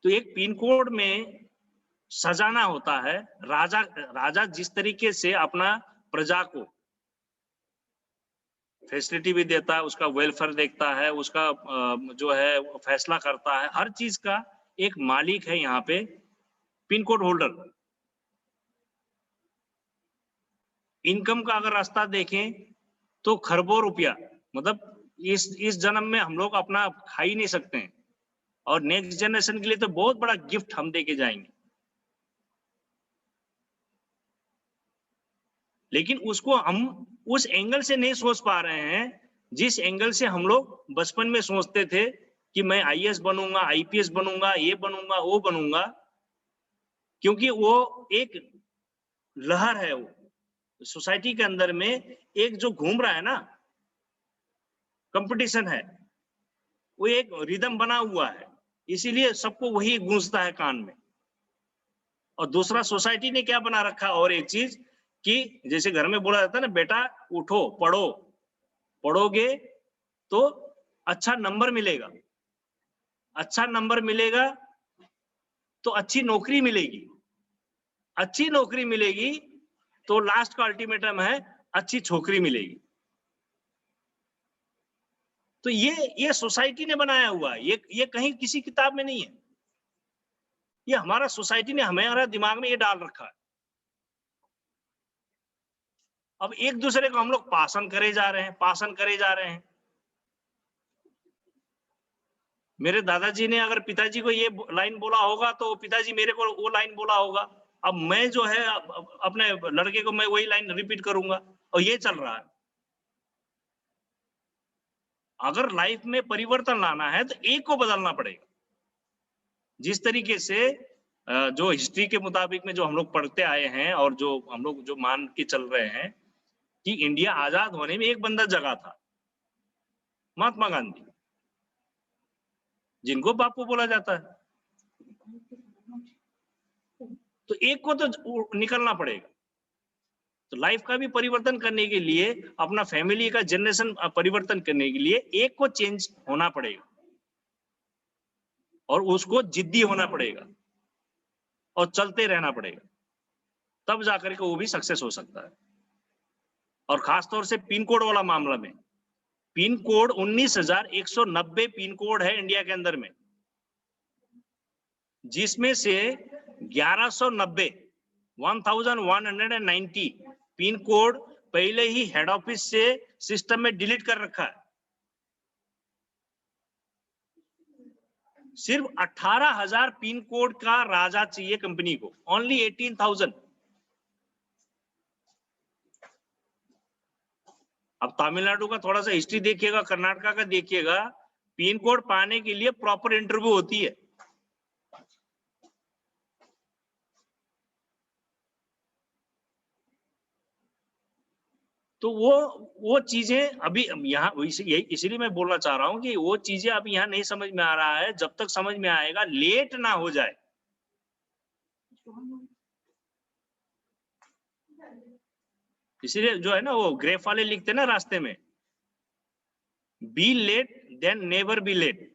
तो एक पिन कोड में सजाना होता है, राजा जिस तरीके से अपना प्रजा को फैसिलिटी भी देता है, उसका वेलफेयर देखता है, उसका जो है फैसला करता है, हर चीज का एक मालिक है यहाँ पे पिन कोड होल्डर। इनकम का अगर रास्ता देखें तो खरबों रुपया, मतलब इस जन्म में हम लोग अपना खा ही नहीं सकते हैं, और नेक्स्ट जनरेशन के लिए तो बहुत बड़ा गिफ्ट हम देके जाएंगे। लेकिन उसको हम उस एंगल से नहीं सोच पा रहे हैं जिस एंगल से हम लोग बचपन में सोचते थे कि मैं आईएएस बनूंगा, आईपीएस बनूंगा, ये बनूंगा, वो बनूंगा, क्योंकि वो एक लहर है, वो सोसाइटी के अंदर में एक जो घूम रहा है ना, कंपटीशन है, वो एक रिदम बना हुआ है, इसीलिए सबको वही गूंजता है कान में। और दूसरा सोसाइटी ने क्या बना रखा, और एक चीज कि जैसे घर में बोला जाता है ना, बेटा उठो पढ़ो, पढ़ोगे तो अच्छा नंबर मिलेगा, अच्छा नंबर मिलेगा तो अच्छी नौकरी मिलेगी, अच्छी नौकरी मिलेगी तो लास्ट का अल्टीमेटम है अच्छी छोकरी मिलेगी। तो ये सोसाइटी ने बनाया हुआ है, ये कहीं किसी किताब में नहीं है, ये हमारा सोसाइटी ने हमारा दिमाग में ये डाल रखा है। अब एक दूसरे को हम लोग पासन करे जा रहे हैं, पासन करे जा रहे हैं। मेरे दादाजी ने अगर पिताजी को ये लाइन बोला होगा तो पिताजी मेरे को वो लाइन बोला होगा, अब मैं जो है अपने लड़के को मैं वही लाइन रिपीट करूंगा, और ये चल रहा है। अगर लाइफ में परिवर्तन लाना है तो एक को बदलना पड़ेगा। जिस तरीके से जो हिस्ट्री के मुताबिक में जो हम लोग पढ़ते आए हैं और जो हम लोग जो मान के चल रहे हैं कि इंडिया आजाद होने में एक बंदा जगा था, महात्मा गांधी, जिनको बापू बोला जाता है। तो एक को तो निकलना पड़ेगा। तो लाइफ का भी परिवर्तन करने के लिए, अपना फैमिली का जनरेशन परिवर्तन करने के लिए एक को चेंज होना पड़ेगा, और उसको जिद्दी होना पड़ेगा और चलते रहना पड़ेगा, तब जाकर के वो भी सक्सेस हो सकता है। और खासतौर से पिन कोड वाला मामला में, पिन कोड 19,190 पिन कोड है इंडिया के अंदर में, जिसमें से 1190 1190 पिन कोड पहले ही हेड ऑफिस से सिस्टम में डिलीट कर रखा है। सिर्फ 18,000 पिन कोड का राजा चाहिए कंपनी को, ओनली 18,000। अब तमिलनाडु का थोड़ा सा हिस्ट्री देखिएगा, कर्नाटका का देखिएगा, पिन कोड पाने के लिए प्रॉपर इंटरव्यू होती है। तो वो चीजें अभी यहाँ इसीलिए मैं बोलना चाह रहा हूँ कि वो चीजें अभी यहाँ नहीं समझ में आ रहा है, जब तक समझ में आएगा लेट ना हो जाए। इसीलिए जो है ना वो ग्रेफ वाले लिखते हैं ना रास्ते में, be late then never be late.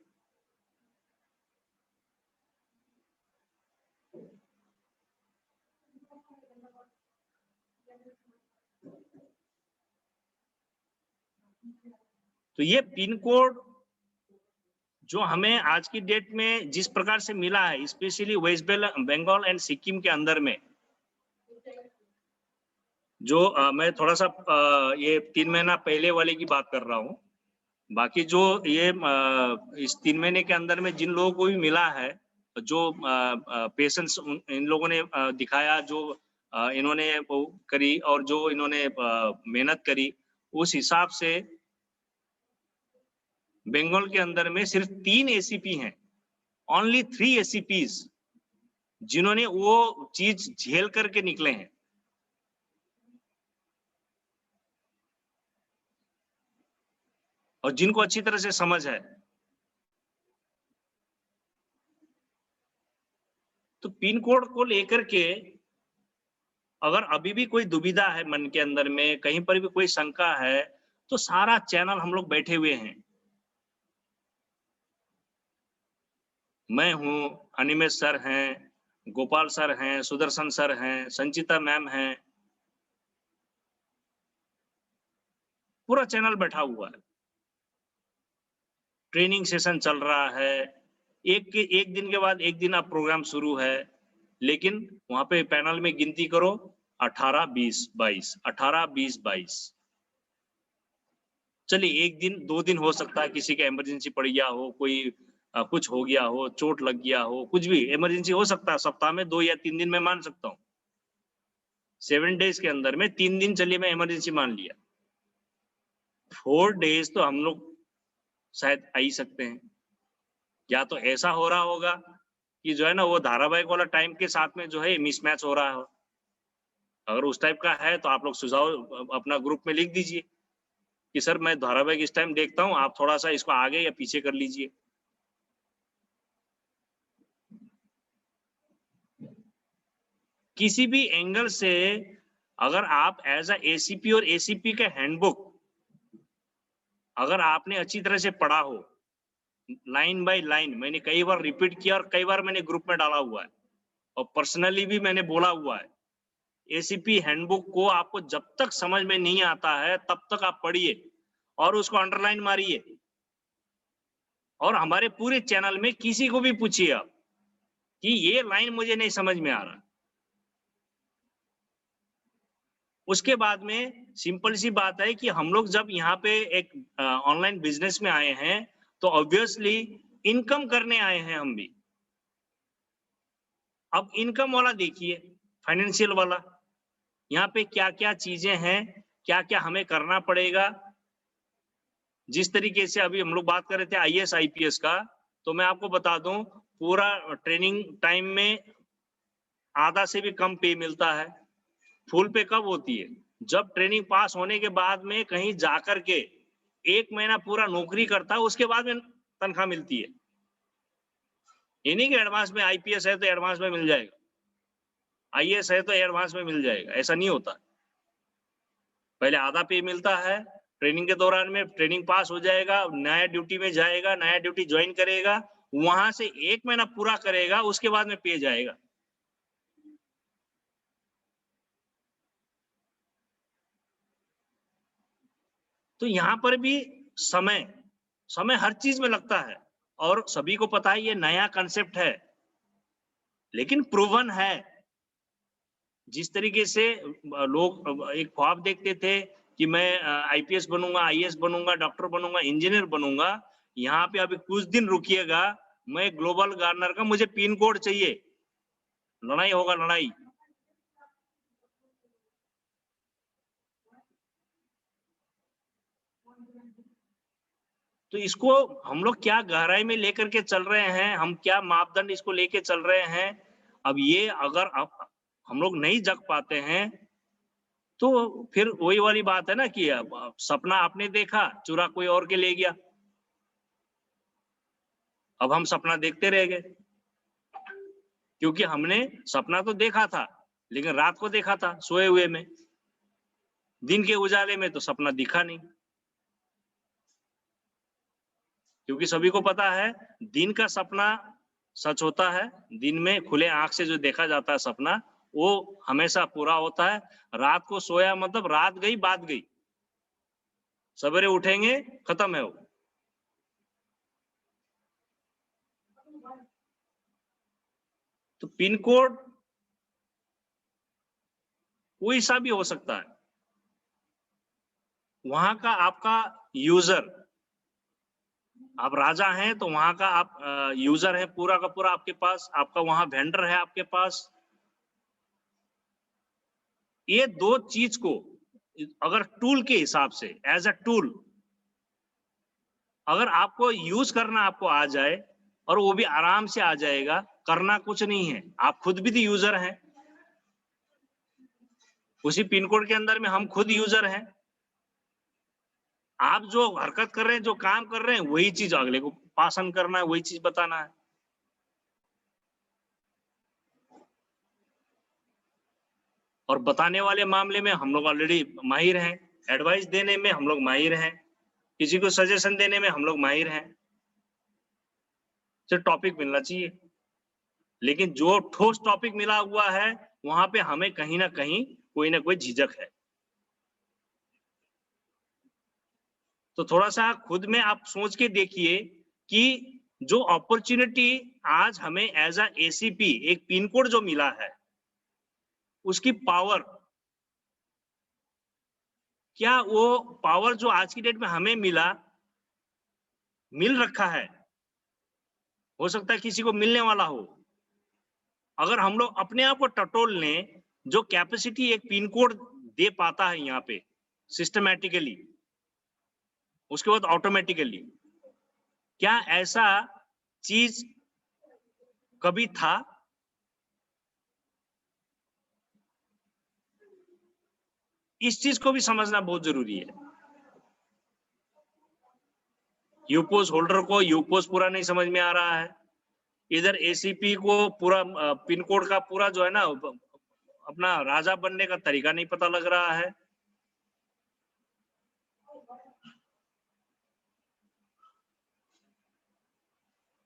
तो ये पिन कोड जो हमें आज की डेट में जिस प्रकार से मिला है, स्पेशली वेस्ट बंगाल एंड सिक्किम के अंदर में, जो मैं थोड़ा सा ये 3 महीना पहले वाले की बात कर रहा हूँ, बाकी जो ये इस 3 महीने के अंदर में जिन लोगों को भी मिला है, जो पेशेंस इन लोगों ने दिखाया, जो इन्होंने वो करी और जो इन्होंने मेहनत करी, उस हिसाब से बंगाल के अंदर में सिर्फ 3 एसीपी हैं, ओनली 3 एसीपीज जिन्होंने वो चीज झेल करके निकले हैं। और जिनको अच्छी तरह से समझ है। तो पिन कोड को लेकर के अगर अभी भी कोई दुविधा है मन के अंदर में, कहीं पर भी कोई शंका है, तो सारा चैनल हम लोग बैठे हुए हैं। मैं हूं, अनिमेश सर हैं, गोपाल सर हैं, सुदर्शन सर हैं, संचिता मैम हैं, पूरा चैनल बैठा हुआ है। ट्रेनिंग सेशन चल रहा है, एक दिन के बाद एक दिन अब प्रोग्राम शुरू है, लेकिन वहां पे पैनल में गिनती करो 18, 20, 22, 18, 20, 22। चलिए एक दिन 2 दिन हो सकता है किसी का इमरजेंसी पड़ गया हो, कोई कुछ हो गया हो, चोट लग गया हो, कुछ भी इमरजेंसी हो सकता है, सप्ताह में 2 या 3 दिन में मान सकता हूँ। 7 डेज के अंदर में 3 दिन चलिए मैं इमरजेंसी मान लिया, 4 डेज तो हम लोग शायद आ ही सकते हैं। या तो ऐसा हो रहा होगा कि जो है ना वो धारावाहिक वाला टाइम के साथ में जो है मिसमैच हो रहा हो। अगर उस टाइप का है तो आप लोग सुझाव अपना ग्रुप में लिख दीजिए कि सर मैं धारावाहिक इस टाइम देखता हूँ, आप थोड़ा सा इसको आगे या पीछे कर लीजिए। किसी भी एंगल से अगर आप एज अ एसीपी और एसीपी के हैंडबुक अगर आपने अच्छी तरह से पढ़ा हो, लाइन बाय लाइन, मैंने कई बार रिपीट किया और कई बार मैंने ग्रुप में डाला हुआ है और पर्सनली भी मैंने बोला हुआ है, एसीपी हैंडबुक को आपको जब तक समझ में नहीं आता है तब तक आप पढ़िए और उसको अंडरलाइन मारिए। और हमारे पूरे चैनल में किसी को भी पूछिए आप कि ये लाइन मुझे नहीं समझ में आ रहा। उसके बाद में सिंपल सी बात है कि हम लोग जब यहाँ पे एक ऑनलाइन बिजनेस में आए हैं तो ऑब्वियसली इनकम करने आए हैं हम भी। अब इनकम वाला देखिए, फाइनेंशियल वाला, यहाँ पे क्या क्या चीजें हैं, क्या क्या हमें करना पड़ेगा। जिस तरीके से अभी हम लोग बात कर रहे थे आईएएस आईपीएस का, तो मैं आपको बता दूं पूरा ट्रेनिंग टाइम में आधा से भी कम पे मिलता है। फुल पे कब होती है? जब ट्रेनिंग पास होने के बाद में कहीं जाकर के 1 महीना पूरा नौकरी करता है, उसके बाद में तनख्वाह मिलती है। ये नहीं कि एडवांस में आईपीएस है तो एडवांस में मिल जाएगा, आईएएस है तो एडवांस में मिल जाएगा, ऐसा नहीं होता। पहले आधा पे मिलता है, ट्रेनिंग के दौरान में ट्रेनिंग पास हो जाएगा, नया ड्यूटी में जाएगा, नया ड्यूटी ज्वाइन करेगा, वहां से 1 महीना पूरा करेगा, उसके बाद में पे जाएगा। तो यहाँ पर भी समय हर चीज में लगता है और सभी को पता है ये नया कंसेप्ट है, लेकिन प्रूवन है। जिस तरीके से लोग एक ख्वाब देखते थे कि मैं आईपीएस बनूंगा, आईएएस बनूंगा, डॉक्टर बनूंगा, इंजीनियर बनूंगा, यहाँ पे अभी कुछ दिन रुकिएगा, मैं ग्लोबल गार्नर का मुझे पिन कोड चाहिए, लड़ाई होगा लड़ाई। तो इसको हम लोग क्या गहराई में लेकर के चल रहे हैं, हम क्या मापदंड इसको लेके चल रहे हैं, अब ये अगर हम लोग नहीं जग पाते हैं तो फिर वही वाली बात है ना कि सपना आपने देखा, चुरा कोई और के ले गया। अब हम सपना देखते रह गए, क्योंकि हमने सपना तो देखा था, लेकिन रात को देखा था सोए हुए में, दिन के उजाले में तो सपना दिखा नहीं। क्योंकि सभी को पता है दिन का सपना सच होता है, दिन में खुले आंख से जो देखा जाता है सपना वो हमेशा पूरा होता है। रात को सोया मतलब रात गई बात गई, सवेरे उठेंगे खत्म है वो। तो पिन कोड कोई सा भी हो सकता है, वहां का आपका यूजर, आप राजा हैं तो वहां का आप यूजर है पूरा का पूरा आपके पास, आपका वहां वेंडर है आपके पास। ये दो चीज को अगर टूल के हिसाब से एज अ टूल अगर आपको यूज करना आपको आ जाए, और वो भी आराम से आ जाएगा, करना कुछ नहीं है, आप खुद भी तो यूजर हैं, उसी पिन कोड के अंदर में हम खुद यूजर हैं। आप जो हरकत कर रहे हैं, जो काम कर रहे हैं, वही चीज अगले को पासन करना है, वही चीज बताना है। और बताने वाले मामले में हम लोग ऑलरेडी माहिर हैं, एडवाइस देने में हम लोग माहिर हैं, किसी को सजेशन देने में हम लोग माहिर हैं, सिर्फ टॉपिक मिलना चाहिए। लेकिन जो ठोस टॉपिक मिला हुआ है वहां पे हमें कहीं ना कहीं कोई ना कोई झिझक है। तो थोड़ा सा खुद में आप सोच के देखिए कि जो अपॉर्चुनिटी आज हमें एज अ एसीपी एक पिन कोड जो मिला है, उसकी पावर, क्या वो पावर जो आज की डेट में हमें मिल रखा है, हो सकता है किसी को मिलने वाला हो। अगर हम लोग अपने आप को टटोल लें, जो कैपेसिटी एक पिन कोड दे पाता है यहाँ पे सिस्टमैटिकली, उसके बाद ऑटोमेटिकली, क्या ऐसा चीज कभी था? इस चीज को भी समझना बहुत जरूरी है। यूपोस होल्डर को यूपोस पूरा नहीं समझ में आ रहा है, इधर एसीपी को पूरा पिन कोड का पूरा जो है ना अपना राजा बनने का तरीका नहीं पता लग रहा है।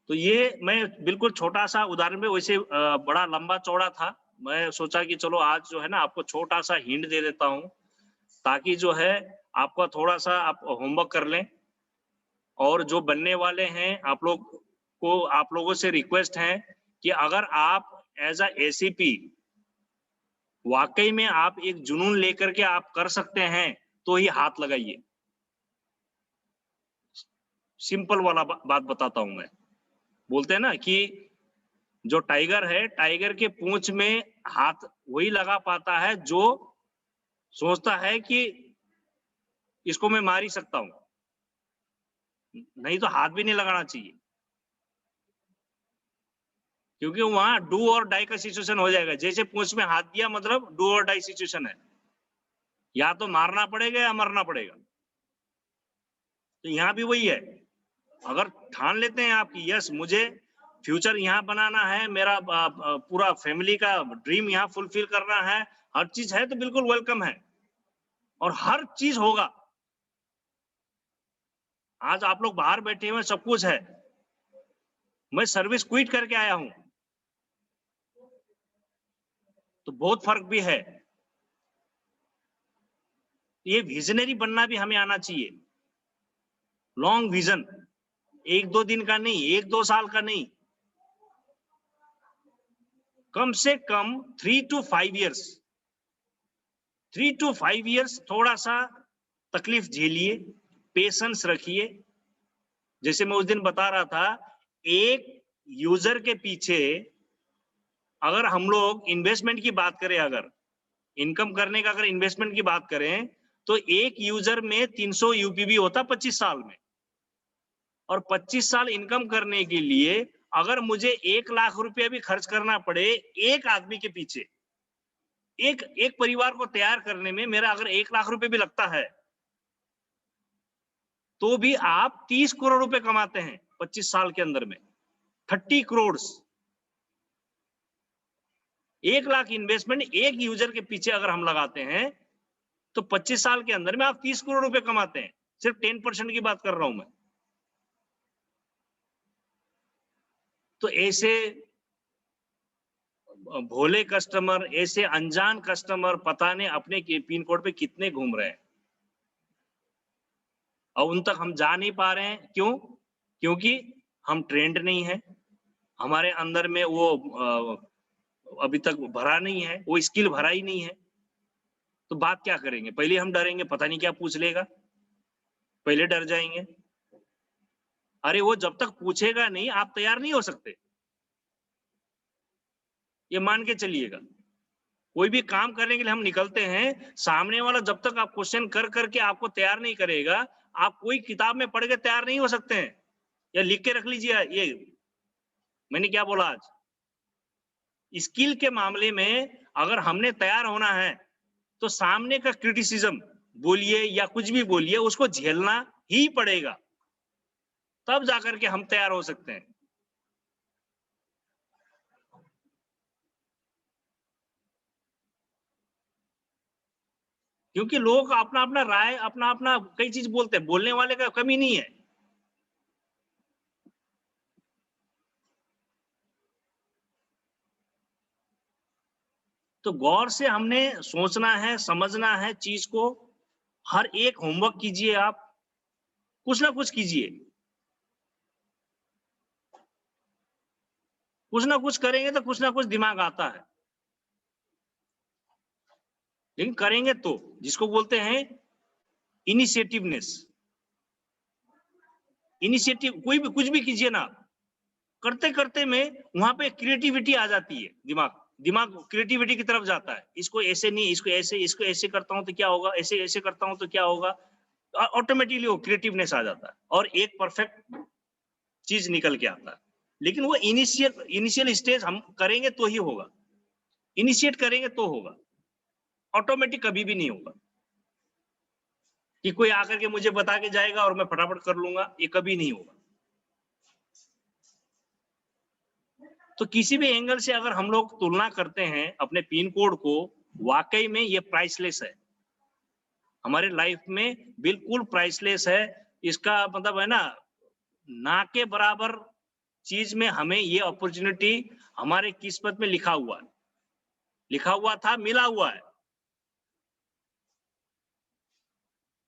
तो ये मैं बिल्कुल छोटा सा उदाहरण में, वैसे बड़ा लंबा चौड़ा था, मैं सोचा कि चलो आज जो है ना आपको छोटा सा हिंट दे देता हूं, ताकि जो है आपका थोड़ा सा आप होमवर्क कर लें। और जो बनने वाले हैं आप लोगों से रिक्वेस्ट है कि अगर आप एज अ एसीपी वाकई में आप एक जुनून लेकर के आप कर सकते हैं तो ही हाथ लगाइए। सिंपल वाला बात बताता हूं मैं। बोलते हैं ना कि जो टाइगर है, टाइगर के पूंछ में हाथ वही लगा पाता है जो सोचता है कि इसको मैं मार ही सकता हूं, नहीं तो हाथ भी नहीं लगाना चाहिए, क्योंकि वहां डू और डाई का सिचुएशन हो जाएगा। जैसे पूंछ में हाथ दिया मतलब डू और डाई सिचुएशन है, या तो मारना पड़ेगा या मरना पड़ेगा। तो यहाँ भी वही है, अगर ठान लेते हैं आप कि यस मुझे फ्यूचर यहाँ बनाना है, मेरा पूरा फैमिली का ड्रीम यहाँ फुलफिल करना है, हर चीज है, तो बिल्कुल वेलकम है और हर चीज होगा। आज आप लोग बाहर बैठे हुए, सब कुछ है, मैं सर्विस क्विट करके आया हूं, तो बहुत फर्क भी है। ये विजनरी बनना भी हमें आना चाहिए, लॉन्ग विजन, 1-2 दिन का नहीं, 1-2 साल का नहीं, कम से कम 3 to 5 years, 3 to 5 years थोड़ा सा तकलीफ झेलिए, पेशेंस रखिए। जैसे मैं उस दिन बता रहा था, एक यूजर के पीछे अगर हम लोग इन्वेस्टमेंट की बात करें, अगर इनकम करने का अगर इन्वेस्टमेंट की बात करें, तो एक यूजर में 300 यूपीबी होता 25 साल में। और 25 साल इनकम करने के लिए अगर मुझे 1 लाख रुपया भी खर्च करना पड़े एक आदमी के पीछे, एक परिवार को तैयार करने में मेरा अगर 1 लाख रुपए भी लगता है, तो भी आप 30 करोड़ रुपए कमाते हैं 25 साल के अंदर में, 30 करोड़। 1 लाख इन्वेस्टमेंट एक यूजर के पीछे अगर हम लगाते हैं, तो 25 साल के अंदर में आप 30 करोड़ रुपए कमाते हैं। सिर्फ 10% की बात कर रहा हूं मैं। तो ऐसे भोले कस्टमर, ऐसे अनजान कस्टमर पता नहीं अपने पिन कोड पे कितने घूम रहे हैं और उन तक हम जा नहीं पा रहे हैं। क्यों? क्योंकि हम ट्रेंड नहीं है, हमारे अंदर में वो अभी तक भरा नहीं है, वो स्किल भरा ही नहीं है। तो बात क्या करेंगे? पहले हम डरेंगे, पता नहीं क्या पूछ लेगा, पहले डर जाएंगे। अरे वो जब तक पूछेगा नहीं, आप तैयार नहीं हो सकते, ये मान के चलिएगा। कोई भी काम करने के लिए हम निकलते हैं, सामने वाला जब तक आप क्वेश्चन कर करके आपको तैयार नहीं करेगा, आप कोई किताब में पढ़ के तैयार नहीं हो सकते हैं। या लिख के रख लीजिए, ये मैंने क्या बोला आज। स्किल के मामले में अगर हमने तैयार होना है, तो सामने का क्रिटिसिज्म बोलिए या कुछ भी बोलिए, उसको झेलना ही पड़ेगा, तब जाकर के हम तैयार हो सकते हैं। क्योंकि लोग अपना अपना राय, अपना अपना कई चीज बोलते हैं, बोलने वाले का कमी नहीं है। तो गौर से हमने सोचना है, समझना है चीज को। हर एक होमवर्क कीजिए, आप कुछ ना कुछ कीजिए, कुछ ना कुछ करेंगे तो कुछ ना कुछ दिमाग आता है। लेकिन करेंगे तो, जिसको बोलते हैं इनिशिएटिवनेस। इनिशिएटिव, कोई भी कुछ भी कीजिए ना, करते करते में वहां पे क्रिएटिविटी आ जाती है। दिमाग क्रिएटिविटी की तरफ जाता है। इसको ऐसे नहीं, इसको ऐसे करता हूं तो क्या होगा, ऐसे ऐसे करता हूं तो क्या होगा, ऑटोमेटिकली वो क्रिएटिवनेस आ जाता है और एक परफेक्ट चीज निकल के आता है। लेकिन वो इनिशियल स्टेज हम करेंगे तो ही होगा, इनिशिएट करेंगे तो होगा, ऑटोमेटिक कभी भी नहीं होगा कि कोई आकर के मुझे बता के जाएगा और मैं फटाफट कर लूंगा, ये कभी नहीं होगा। तो किसी भी एंगल से अगर हम लोग तुलना करते हैं अपने पिन कोड को, वाकई में ये प्राइसलेस है, हमारे लाइफ में बिल्कुल प्राइसलेस है। इसका मतलब है ना के बराबर चीज में हमें ये अपॉर्चुनिटी हमारे किस्मत में लिखा हुआ था, मिला हुआ है।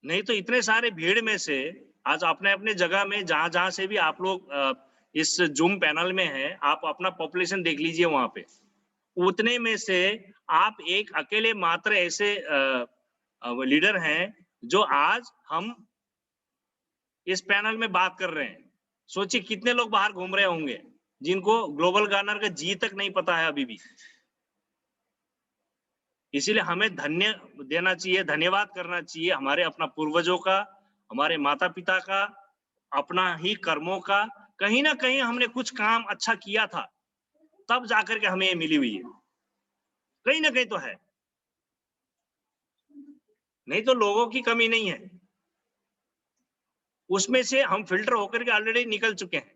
नहीं तो इतने सारे भीड़ में से आज अपने अपने जगह में जहां से भी आप लोग इस जूम पैनल में हैं, आप अपना पॉपुलेशन देख लीजिए, वहां पे उतने में से आप एक अकेले मात्र ऐसे लीडर हैं जो आज हम इस पैनल में बात कर रहे हैं। सोचिए कितने लोग बाहर घूम रहे होंगे जिनको ग्लोबल गार्नर का जी तक नहीं पता है अभी भी। इसीलिए हमें धन्यवाद करना चाहिए हमारे अपना पूर्वजों का, हमारे माता पिता का, अपना ही कर्मों का। कहीं ना कहीं हमने कुछ काम अच्छा किया था, तब जाकर के हमें ये मिली हुई है, कहीं ना कहीं तो है, नहीं तो लोगों की कमी नहीं है। उसमें से हम फिल्टर होकर के ऑलरेडी निकल चुके हैं।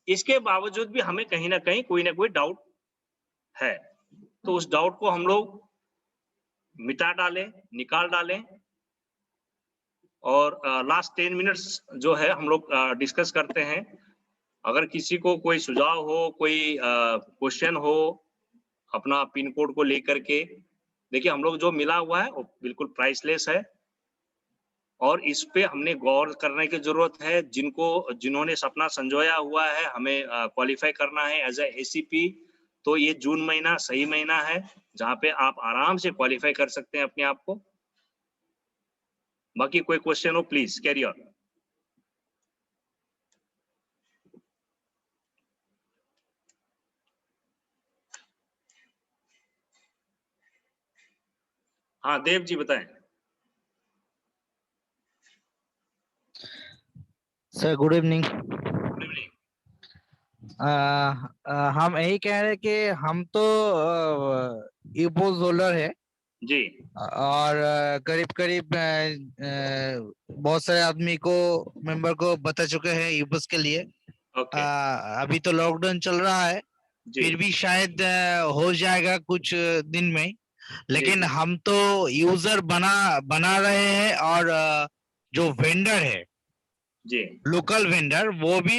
इसके बावजूद भी हमें कहीं ना कहीं कोई ना कोई डाउट है, तो उस डाउट को हम लोग मिटा डालें, निकाल डालें। और लास्ट 10 मिनट्स जो है हम लोग डिस्कस करते हैं। अगर किसी को कोई सुझाव हो, कोई क्वेश्चन हो अपना पिन कोड को लेकर के, देखिए हम लोग जो मिला हुआ है वो बिल्कुल प्राइसलेस है और इस पे हमने गौर करने की जरूरत है। जिन्होंने सपना संजोया हुआ है, हमें क्वालिफाई करना है एज ए एसीपी, तो ये जून महीना सही महीना है जहाँ पे आप आराम से क्वालिफाई कर सकते हैं अपने आप को। बाकी कोई क्वेश्चन हो प्लीज कैरी ऑन। हाँ देव जी बताएं। Sir good evening. Good evening. हम यही कह रहे हैं कि हम तो यूपोज होल्डर है जी और करीब करीब बहुत सारे आदमी को मेंबर को बता चुके हैं यूपोज के लिए। ओके अभी तो लॉकडाउन चल रहा है, जी फिर भी शायद हो जाएगा कुछ दिन में, लेकिन जी हम तो यूजर बना बना रहे हैं और जो वेंडर है, जी लोकल वेंडर, वो भी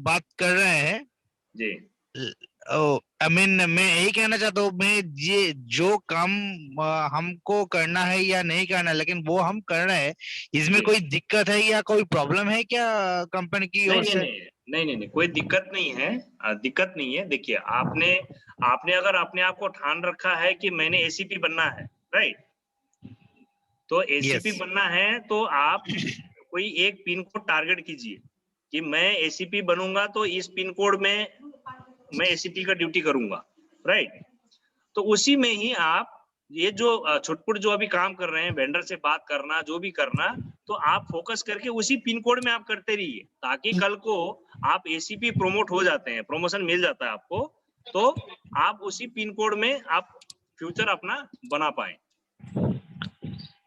बात कर रहे हैं। जी आई मीन मैं यही कहना चाहता हूँ, मैं ये जो काम हमको करना है या नहीं करना है, लेकिन वो हम कर रहे हैं, इसमें जी। कोई दिक्कत है या कोई प्रॉब्लम है क्या कंपनी की नहीं ओर नहीं से? नहीं नहीं नहीं नहीं, कोई दिक्कत नहीं है। दिक्कत नहीं है। देखिए, आपने आपने अगर अपने आप को ठान रखा है कि मैंने एसीपी बनना है, राइट, तो एसीपी यस, बनना है तो आप कोई एक पिन कोड टारगेट कीजिए कि मैं एसीपी बनूंगा तो इस पिन कोड में मैं एसीपी का ड्यूटी करूंगा, राइट। तो उसी में ही आप ये जो छुटपुट जो अभी काम कर रहे हैं, वेंडर से बात करना, जो भी करना, तो आप फोकस करके उसी पिन कोड में आप करते रहिए, ताकि कल को आप एसीपी प्रमोट हो जाते हैं, प्रमोशन मिल जाता है आपको, तो आप उसी पिन कोड में आप फ्यूचर अपना बना पाए।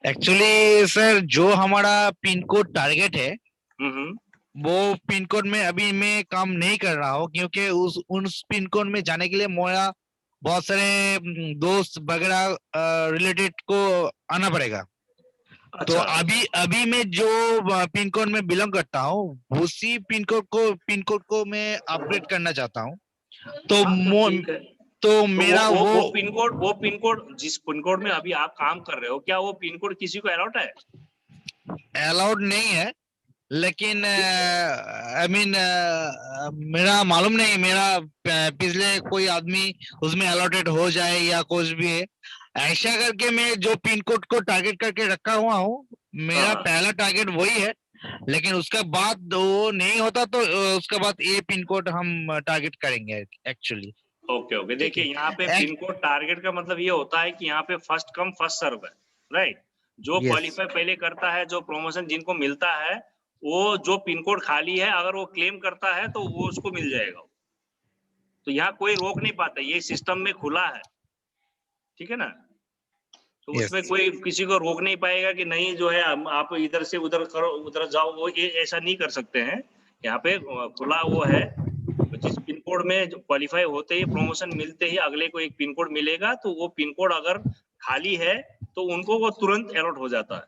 एक्चुअली सर जो हमारा पिन कोड टारगेट है, हम्म। वो पिन कोड में अभी मैं काम नहीं कर रहा हूँ, क्योंकि उस पिन कोड में जाने के लिए मेरा बहुत सारे दोस्त वगैरह रिलेटेड को आना पड़ेगा। तो अच्छा अभी अभी मैं जो पिन कोड में बिलोंग करता हूँ, उसी पिन कोड को मैं अपडेट करना चाहता हूँ। तो हाँ, तो ठीक है। तो तो मेरा वो पिन कोड जिस पिन कोड में अभी आप काम कर रहे हो, क्या वो पिन कोड किसी को अलाउड है? अलाउड नहीं है, लेकिन आई मीन मेरा मालूम नहीं, मेरा पिछले कोई आदमी उसमें अलॉटेड हो जाए या कुछ भी है, ऐसा करके मैं जो पिन कोड को टारगेट करके रखा हुआ हूँ, हाँ मेरा हाँ, पहला टारगेट वही है। लेकिन उसका बाद वो नहीं होता तो उसके बाद ये पिन कोड हम टारगेट करेंगे एक्चुअली। Okay okay. ठीक देखिए, है। यहाँ पे पिन कोड टारगेट का मतलब ये होता है कि यहाँ पे फर्स्ट कम फर्स्ट सर्व है, राइट। जो यस, क्वालिफाई पहले करता है, जो प्रमोशन जिनको मिलता है, वो जो पिन कोड खाली है अगर वो क्लेम करता है तो वो उसको मिल जाएगा। तो यहाँ कोई रोक नहीं पाता, ये सिस्टम में खुला है, ठीक है ना। तो उसमें यस। कोई किसी को रोक नहीं पाएगा कि नहीं जो है आप इधर से उधर करो, उधर जाओ, वो ये ऐसा नहीं कर सकते हैं। यहाँ पे खुला वो है। जिस पिन कोड में जो क्वालिफाई होते ही, प्रमोशन मिलते ही अगले को एक पिन कोड मिलेगा, तो वो पिन कोड अगर खाली है तो उनको वो तुरंत अलॉट हो जाता है।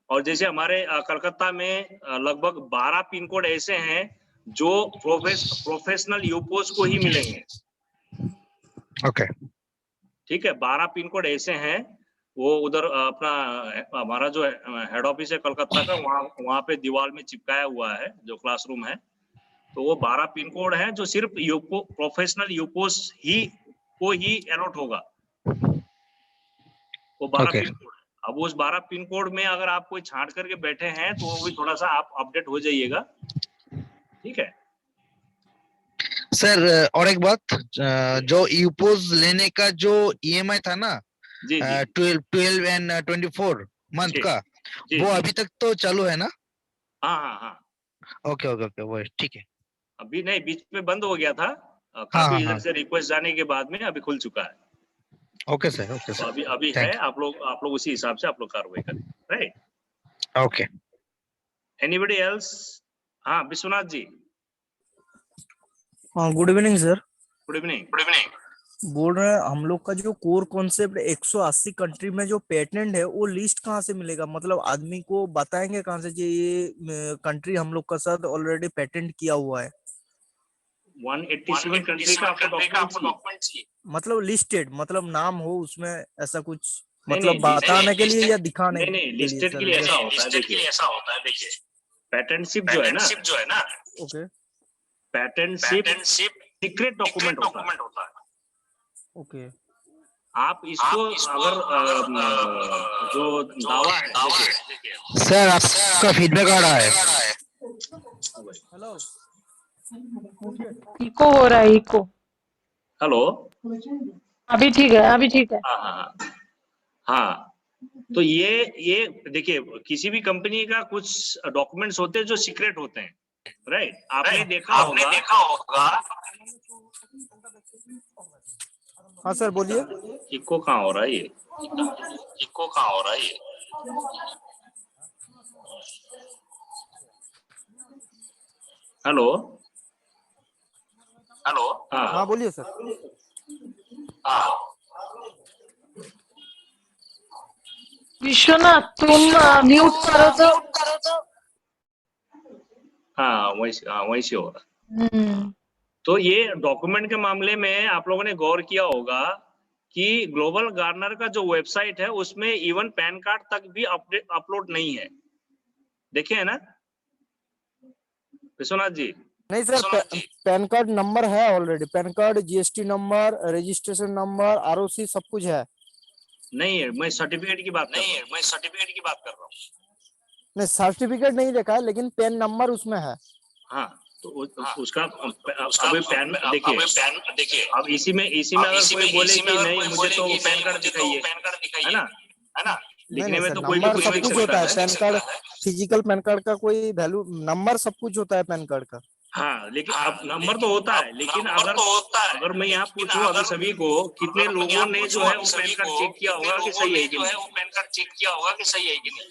और जैसे हमारे कलकत्ता में लगभग 12 पिन कोड ऐसे हैं जो प्रोफेशनल यूपोज को ही मिलेंगे। ओके, ठीक है, 12 पिन कोड ऐसे हैं। वो उधर अपना हमारा जो हेड ऑफिस है कलकत्ता का, वहाँ पे दीवार में चिपकाया हुआ है जो क्लासरूम है। तो वो 12 पिन कोड है जो सिर्फ यूपो प्रोफेशनल यूपोस ही को ही अलॉट होगा, वो 12 ओके। पिन कोड है। अब उस 12 पिन कोड में अगर आप कोई छांट करके बैठे हैं तो वो भी थोड़ा सा आप अपडेट हो जाइएगा, ठीक है। सर और एक बात, जो यूपोज लेने का जो ईएमआई था ना, जी जी 12 एंड 24 मंथ जी का, जी वो जी। अभी तक तो चालू है ना? हाँ हाँ हाँ। ओके ओके ओके, वो ठीक है। अभी नहीं, बीच में बंद हो गया था। हाँ काफी हाँ इधर हाँ, से रिक्वेस्ट जाने के बाद में अभी खुल चुका है। ओके सर, ओके तो सर, अभी अभी है, थैंक आप लोग उसी हिसाब से आप लोग कार्रवाई करें, right. You. Okay. Anybody else? हाँ, विश्वनाथ जी, हाँ, good evening sir. Good evening. बोल रहे हैं हम लोग का जो कोर कॉन्सेप्ट 180 कंट्री में जो पेटेंट है, वो लिस्ट कहाँ से मिलेगा? मतलब आदमी को बताएंगे कहाँ से कि ये कंट्री हम लोग का साथ ऑलरेडी पेटेंट किया हुआ है? 187 कंट्री का आपको डॉक्यूमेंट चाहिए? मतलब लिस्टेड, मतलब नाम हो उसमें, ऐसा कुछ, नहीं मतलब नहीं, बताने के लिए या दिखाने नहीं के लिए लिस्टेड के सर? लिए ऐसा होता है, देखिए पेटेंटशिप जो है ना, ओके पेटेंटशिप सीक्रेट डॉक्यूमेंट होता है। ओके। आप इसको अगर जो दावा है, देखिए सर आपका फीडबैक आ रहा है। हेलो, इको हो रहा है, इको। हेलो। अभी ठीक है, अभी ठीक है। हाँ हाँ हाँ हाँ। तो ये देखिए, किसी भी कंपनी का कुछ डॉक्यूमेंट्स होते हैं जो सीक्रेट होते हैं, राइट? आपने देखा होगा। हाँ सर बोलिए। इको कहाँ हो रहा है ये? हेलो। हाँ। हाँ बोलिए सर। विश्वनाथ तुम म्यूट करो तो। हाँ वही से हो रहा। तो ये डॉक्यूमेंट के मामले में आप लोगों ने गौर किया होगा कि ग्लोबल गार्नर का जो वेबसाइट है उसमें इवन पैन कार्ड तक भी अपलोड नहीं है। देखे है ना विश्वनाथ जी? नहीं सर, पैन कार्ड नंबर है already. Pan card, GST number, registration number, ROC सब कुछ है। नहीं है, मैं सर्टिफिकेट की बात कर रहा हूँ। नहीं सर्टिफिकेट नहीं देखा है, लेकिन पैन नंबर उसमें है। हाँ तो उसका अभी पैन देखिए, अब इसी में अगर कोई बोले कि नहीं मुझे तो पैन कार्ड दिखाइए, है ना? लिखने में तो कोई भी नंबर कुछ सब भी कुछ लिख होता सकता है। है। Pan card, physical pan card का कोई वैल्यू, नंबर सब कुछ होता है पैन कार्ड का। हाँ लेकिन अब नंबर तो होता है, लेकिन अगर मैं यहाँ पूछूं अभी सभी को, कितने लोगों ने जो है वो पैन कार्ड चेक किया होगा कि सही है कि नहीं?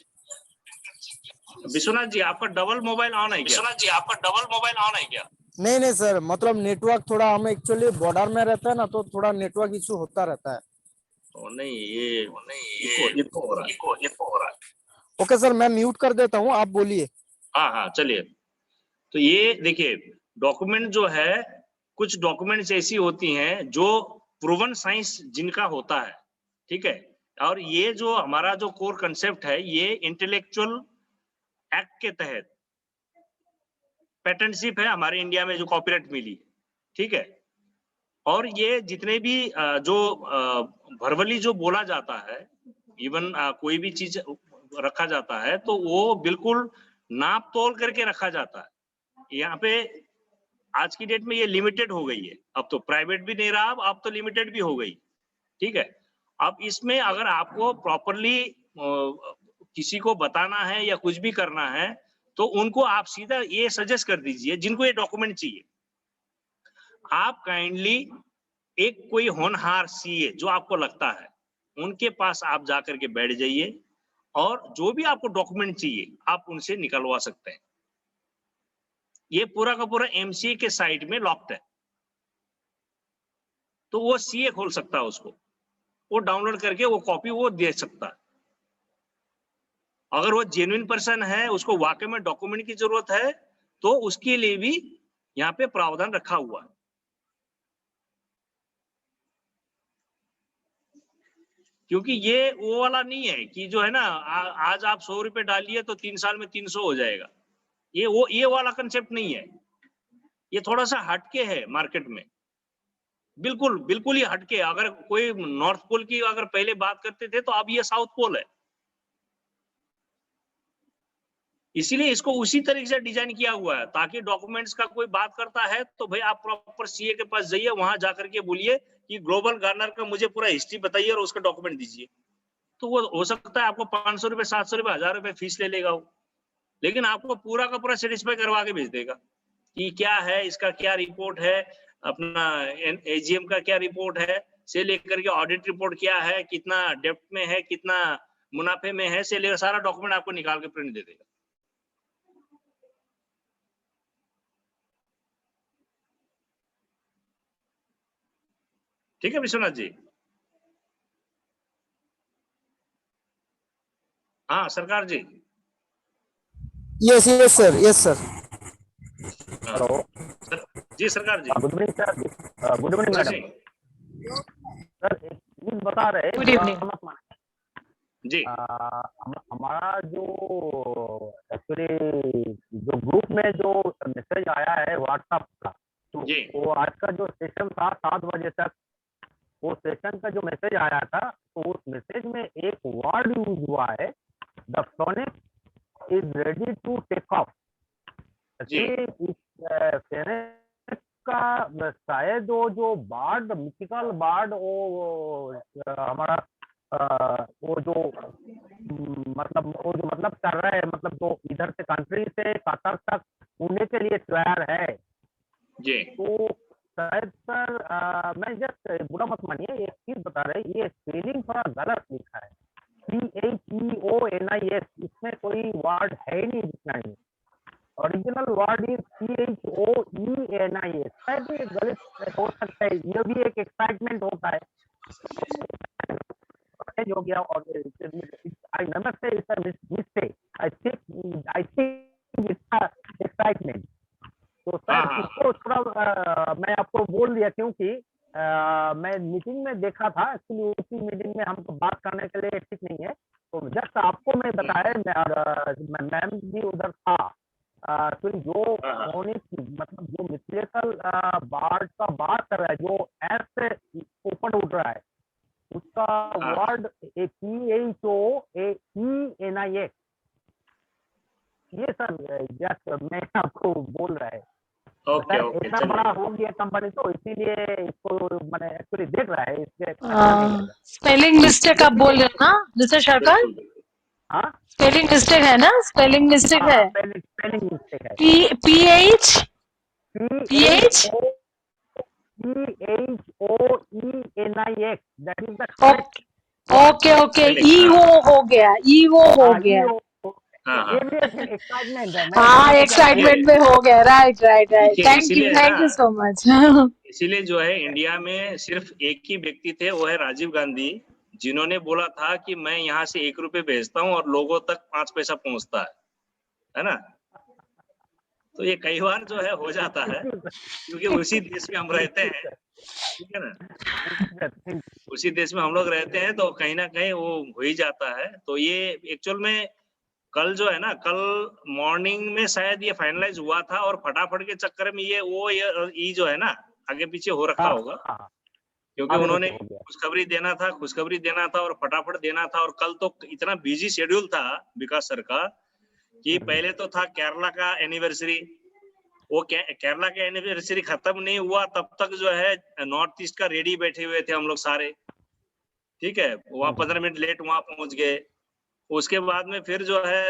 विश्वनाथ जी आपका डबल मोबाइल ऑन है क्या? नहीं सर, मतलब नेटवर्क थोड़ा, हम एक्चुअली बॉर्डर में रहता है ना, तो थोड़ा नेटवर्क इशू होता रहता है। नहीं ये इको हो रहा है। ओके सर, मैं म्यूट कर देता हूँ, आप बोलिए। हाँ चलिए। तो ये देखिए, डॉक्यूमेंट जो है, कुछ डॉक्यूमेंट्स ऐसी होती हैं जो प्रूवन साइंस जिनका होता है, ठीक है? और ये जो हमारा जो कोर कंसेप्ट है, ये इंटेलेक्चुअल एक्ट के तहत पेटेंटशिप है हमारे इंडिया में जो कॉपीराइट मिली, ठीक है? और ये जितने भी जो वर्बली जो बोला जाता है, इवन कोई भी चीज रखा जाता है तो वो बिल्कुल नाप तोल करके रखा जाता है। यहाँ पे आज की डेट में ये लिमिटेड हो गई है, अब तो प्राइवेट भी नहीं रहा, अब तो लिमिटेड भी हो गई, ठीक है? अब इसमें अगर आपको प्रॉपरली किसी को बताना है या कुछ भी करना है तो उनको आप सीधा ये सजेस्ट कर दीजिए, जिनको ये डॉक्यूमेंट चाहिए, आप काइंडली एक कोई होनहार सीए जो आपको लगता है उनके पास आप जाकर के बैठ जाइए और जो भी आपको डॉक्यूमेंट चाहिए आप उनसे निकलवा सकते हैं। ये पूरा का पूरा एमसीए के साइट में लॉक्ड है, तो वो सीए खोल सकता है उसको, वो डाउनलोड करके वो कॉपी वो दे सकता है। अगर वो जेन्युइन पर्सन है, उसको वाकई में डॉक्यूमेंट की जरूरत है, तो उसके लिए भी यहाँ पे प्रावधान रखा हुआ है। क्योंकि ये वो वाला नहीं है कि जो है ना आज आप 100 रुपए डालिए तो 3 साल में 300 हो जाएगा, ये वाला कंसेप्ट नहीं है। ये थोड़ा सा हटके है मार्केट में, बिल्कुल ही हटके। अगर कोई नॉर्थ पोल की अगर पहले बात करते थे तो अब ये साउथ पोल है, इसीलिए इसको उसी तरीके से डिजाइन किया हुआ है ताकि डॉक्यूमेंट्स का कोई बात करता है तो भाई आप प्रॉपर सीए के पास जाइए, वहां जाकर के बोलिए कि ग्लोबल गार्नर का मुझे पूरा हिस्ट्री बताइए और उसका डॉक्यूमेंट दीजिए, तो वो हो सकता है आपको 500 रुपए, 700 रुपए, 1000 रुपए फीस ले लेगा वो, लेकिन आपको पूरा का पूरा सेटिस्फाई करवा के भेज देगा कि क्या है, इसका क्या रिपोर्ट है, अपना एजीएम का क्या रिपोर्ट है, से लेकर के ऑडिट रिपोर्ट क्या है, कितना डेप्थ में है, कितना मुनाफे में है, से लेकर सारा डॉक्यूमेंट आपको निकाल के प्रिंट दे देगा। ठीक है विश्वनाथ जी? हाँ सरकार जी। Yes sir, yes sir. Hello जी सरकार जी। Good evening sir. Good evening madam. Sir एक चीज बता रहे, गुड इवनिंग जी। हमारा जो एक्चुअली जो ग्रुप में जो मैसेज आया है व्हाट्सएप का, तो जी। वो आज का जो सेशन था 7 बजे तक, वो सेशन का जो मैसेज आया था, तो उस मैसेज में एक वर्ड यूज हुआ है, the phoenix is ready to take off. का शायद वो जो बार्ड, मिथिकल बार्ड, वो हमारा वो जो मतलब वो जो मतलब कर रहे हैं, मतलब जो इधर से कंट्री से कतर तक उड़ने के लिए तैयार है, जी तो शायद सर मैं जस्ट बुरा मत मानिए, एक चीज बता रहे, ये स्पेलिंग थोड़ा गलत लिखा है, CHEONIS, इसमें कोई वर्ड है ही नहीं दिखना ही, ओरिजिनल वर्ड इज CHOENIS, शायद ये गलत हो सकता है, ये भी एक एक्साइटमेंट होता है, हो गया, और I never say it's a mistake, I think it's excitement. तो सर इसको थोड़ा मैं आपको बोल दिया, क्योंकि मैं मीटिंग में देखा था, एक्चुअली उसी मीटिंग में हमको बात करने के लिए ठीक नहीं है, तो जस्ट आपको मैं बताया, मैम भी उधर था, तो जो मतलब जो मिथलेकल बार्ड का बात कर रहा है, जो एस से ऊपर उठ रहा है, उसका वर्ड CHOENIS, ये सर जस्ट मैं आपको बोल रहा है। ओके ओके इतना बड़ा हो गया कंपनी, तो इसीलिए इसको मैंने एक्चुअली देख रहा है, इसके स्पेलिंग मिस्टेक आप बोल रहे हो ना मिस्टर सरकार? हाँ स्पेलिंग मिस्टेक है ना? स्पेलिंग मिस्टेक है। स्पेलिंग मिस्टेक है, PH CHOENIS, that is the correct. Okay okay, EO हो गया, EO हो गया। ये भी एक्साइटमेंट है, हाँ एक्साइटमेंट में हो गया, राइट राइट राइट, इसीलिए थैंक यू सो मच। इसीलिए जो है इंडिया में सिर्फ एक ही व्यक्ति थे, वो है राजीव गांधी, जिन्होंने बोला था कि मैं यहाँ से 1 रुपए भेजता हूँ और लोगों तक 5 पैसा पहुंचता है ना। तो ये कई बार जो है हो जाता है, क्योंकि उसी देश में हम रहते हैं, ठीक है ना, उसी देश में हम लोग रहते हैं, तो कहीं ना कहीं वो हो ही जाता है। तो ये एक्चुअल में कल जो है ना, कल मॉर्निंग में शायद ये फाइनलाइज हुआ था, और फटाफट के चक्कर में ये जो है ना आगे पीछे हो रखा होगा, क्योंकि उन्होंने खुशखबरी देना था और फटाफट देना था। और कल तो इतना बिजी शेड्यूल था विकास सर का, कि पहले तो था केरला का एनिवर्सरी, वो केरला का एनिवर्सरी खत्म नहीं हुआ तब तक जो है नॉर्थ ईस्ट का रेडी बैठे हुए थे हम लोग सारे, ठीक है, वहाँ 15 मिनट लेट वहां पहुंच गए। उसके बाद में फिर जो है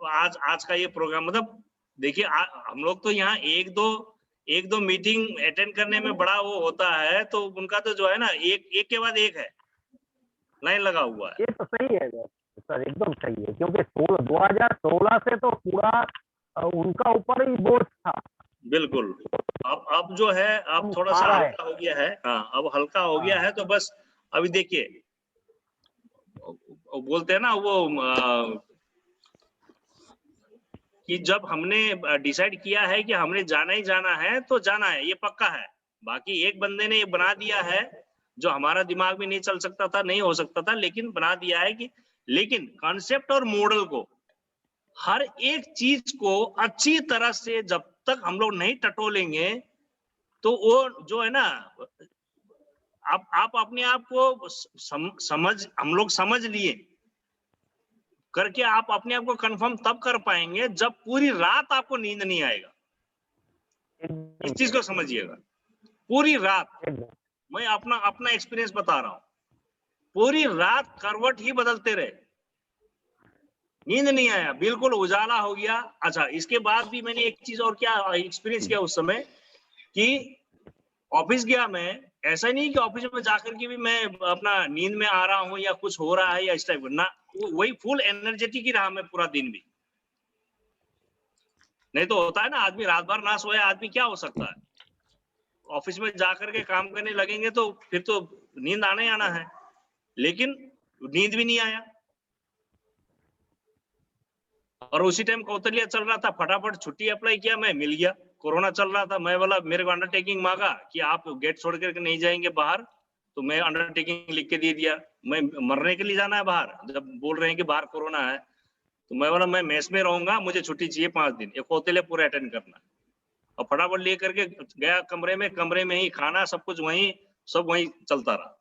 आज का ये प्रोग्राम, मतलब देखिए हम लोग तो यहाँ एक दो मीटिंग अटेंड करने में बड़ा वो होता है, तो उनका तो जो है ना एक के बाद एक है, लाइन लगा हुआ है। ये तो सही है सर, एकदम सही है, क्योंकि 2016 से तो पूरा उनका ऊपर ही बोझ था। बिल्कुल। अब जो है अब थोड़ा सा हल्का हो गया है, हाँ अब हल्का हो गया है, तो बस अभी देखिए बोलते हैं ना वो कि जब हमने डिसाइड किया है कि हमने जाना ही जाना है, तो जाना है, ये पक्का है। बाकी एक बंदे ने ये बना दिया है जो हमारा दिमाग में नहीं चल सकता था, नहीं हो सकता था, लेकिन बना दिया है कि, लेकिन कॉन्सेप्ट और मॉडल को, हर एक चीज को अच्छी तरह से जब तक हम लोग नहीं टटोलेंगे, तो वो जो है ना, आप अपने आप को हम लोग समझ लिए करके आप अपने आप को कंफर्म तब कर पाएंगे जब पूरी रात आपको नींद नहीं आएगा। इस चीज को समझिएगा, पूरी रात, मैं अपना एक्सपीरियंस बता रहा हूं, पूरी रात करवट ही बदलते रहे, नींद नहीं आया, बिल्कुल उजाला हो गया। अच्छा, इसके बाद भी मैंने एक चीज और क्या एक्सपीरियंस किया उस समय, कि ऑफिस गया मैं, ऐसा नहीं कि ऑफिस में जाकर के भी मैं अपना नींद में आ रहा हूँ या कुछ हो रहा है या इस टाइप ना, वही फुल एनर्जेटिक ही रहा मैं पूरा दिन भी। नहीं तो होता है ना, आदमी रात भर ना सोया आदमी क्या हो सकता है, ऑफिस में जाकर के काम करने लगेंगे तो फिर तो नींद आना ही आना है, लेकिन नींद भी नहीं आया। और उसी टाइम कौतलिया चल रहा था, फटाफट छुट्टी अप्लाई किया, मैं मिल गया, कोरोना चल रहा था, मैं बोला, मेरे को अंडरटेकिंग मांगा कि आप गेट छोड़ करके नहीं जाएंगे बाहर, तो मैं अंडरटेकिंग लिख के दे दिया, मैं मरने के लिए जाना है बाहर, जब बोल रहे हैं कि बाहर कोरोना है, तो मैं बोला मैं मेस में रहूंगा, मुझे छुट्टी चाहिए 5 दिन, ये कौतलिया पूरा अटेंड करना। और फटाफट ले करके गया कमरे में ही खाना, सब कुछ सब वहीं चलता रहा।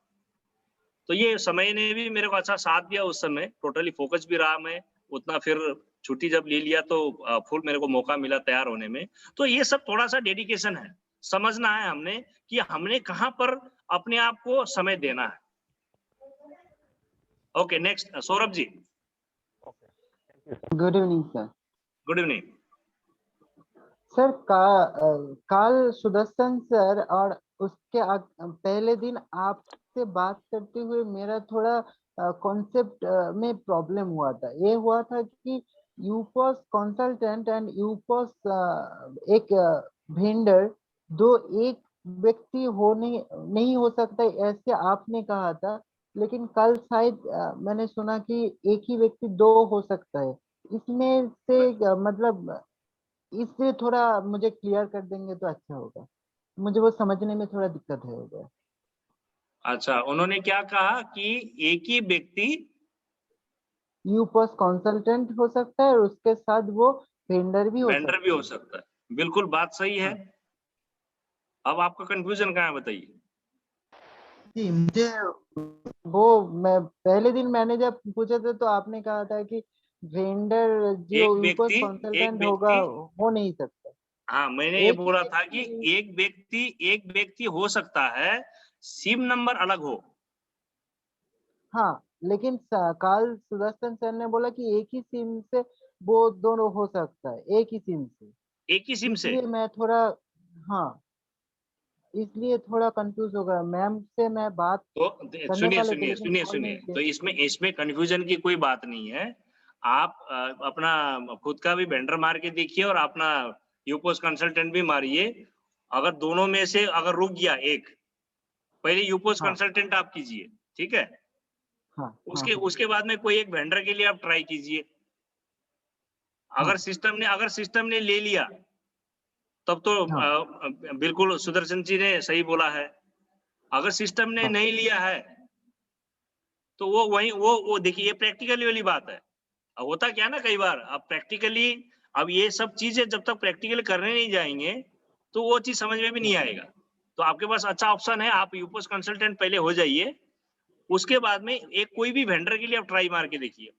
तो ये समय ने भी मेरे को अच्छा साथ दिया, उस समय टोटली फोकस भी रहा मैं उतना, फिर छुट्टी जब ले लिया तो फुल मेरे को मौका मिला तैयार होने में। तो ये सब थोड़ा सा डेडिकेशन है, समझना है हमने कि हमने कहाँ पर अपने आप को समय देना है। Okay, next Saurabh ji. Good evening sir. Good evening sir कल सुदर्शन सर और उसके पहले दिन आपसे बात करते हुए मेरा थोड़ा कॉन्सेप्ट में प्रॉब्लम हुआ था। ये हुआ था कि यूपॉस कंसल्टेंट एंड यूपॉस एक वेंडर दो एक व्यक्ति नहीं हो सकता, ऐसे आपने कहा था। लेकिन कल शायद मैंने सुना कि एक ही व्यक्ति दो हो सकता है। इसमें से मतलब इससे थोड़ा मुझे क्लियर कर देंगे तो अच्छा होगा, मुझे वो समझने में थोड़ा दिक्कत है हो गया। अच्छा, उन्होंने क्या कहा कि एक ही व्यक्ति यूपॉस कंसल्टेंट हो सकता है और उसके साथ वो वेंडर भी हो सकता वेंडर भी हो सकता है। बिल्कुल बात सही है। हाँ। अब आपका कंफ्यूजन कहाँ है बताइए। जी, मुझे वो मैं पहले दिन मैंने जब पूछा था तो आपने कहा था कि वेंडर जो एक यूपॉस व्यक्ति कंसल्टेंट होगा हो नहीं सकता। हाँ, मैंने ये एक बोला था कि एक व्यक्ति हो सकता है, सिम नंबर अलग हो। हाँ, लेकिन कल सुदर्शन सर ने बोला कि एक ही सिम से वो दोनों हो सकता है, एक ही सिम से। एक ही सिम से। इसलिए मैं थोड़ा हाँ इसलिए थोड़ा कंफ्यूज हो गया। मैम से मैं बात तो करने सुनिए वाले थे सुनिए लेकिन सुनिए कॉल सुनिए, नहीं किया। तो इसमें कंफ्यूजन की कोई बात नहीं है। आप अपना खुद का भी वेंडर मार के देखिए और अपना यूपोस कंसल्टेंट भी मारिए। अगर दोनों में से अगर रुक गया एक, पहले यूपोस हाँ कंसल्टेंट आप कीजिए, ठीक है। हाँ हाँ उसके बाद में कोई एक वेंडर के लिए आप ट्राई कीजिए। हाँ अगर सिस्टम ने ले लिया तब तो हाँ बिल्कुल सुदर्शन जी ने सही बोला है। अगर सिस्टम ने हाँ नहीं लिया है तो वो वही वो देखिए, ये प्रैक्टिकली वाली बात है। अब होता क्या ना, कई बार अब प्रैक्टिकली, अब ये सब चीजें जब तक प्रैक्टिकली करने नहीं जाएंगे तो वो चीज समझ में भी नहीं आएगा। तो आपके पास अच्छा ऑप्शन है, आप यूपोस कंसल्टेंट पहले हो जाइए, उसके बाद में एक कोई भी वेंडर के लिए आप ट्राई मार के देखिए,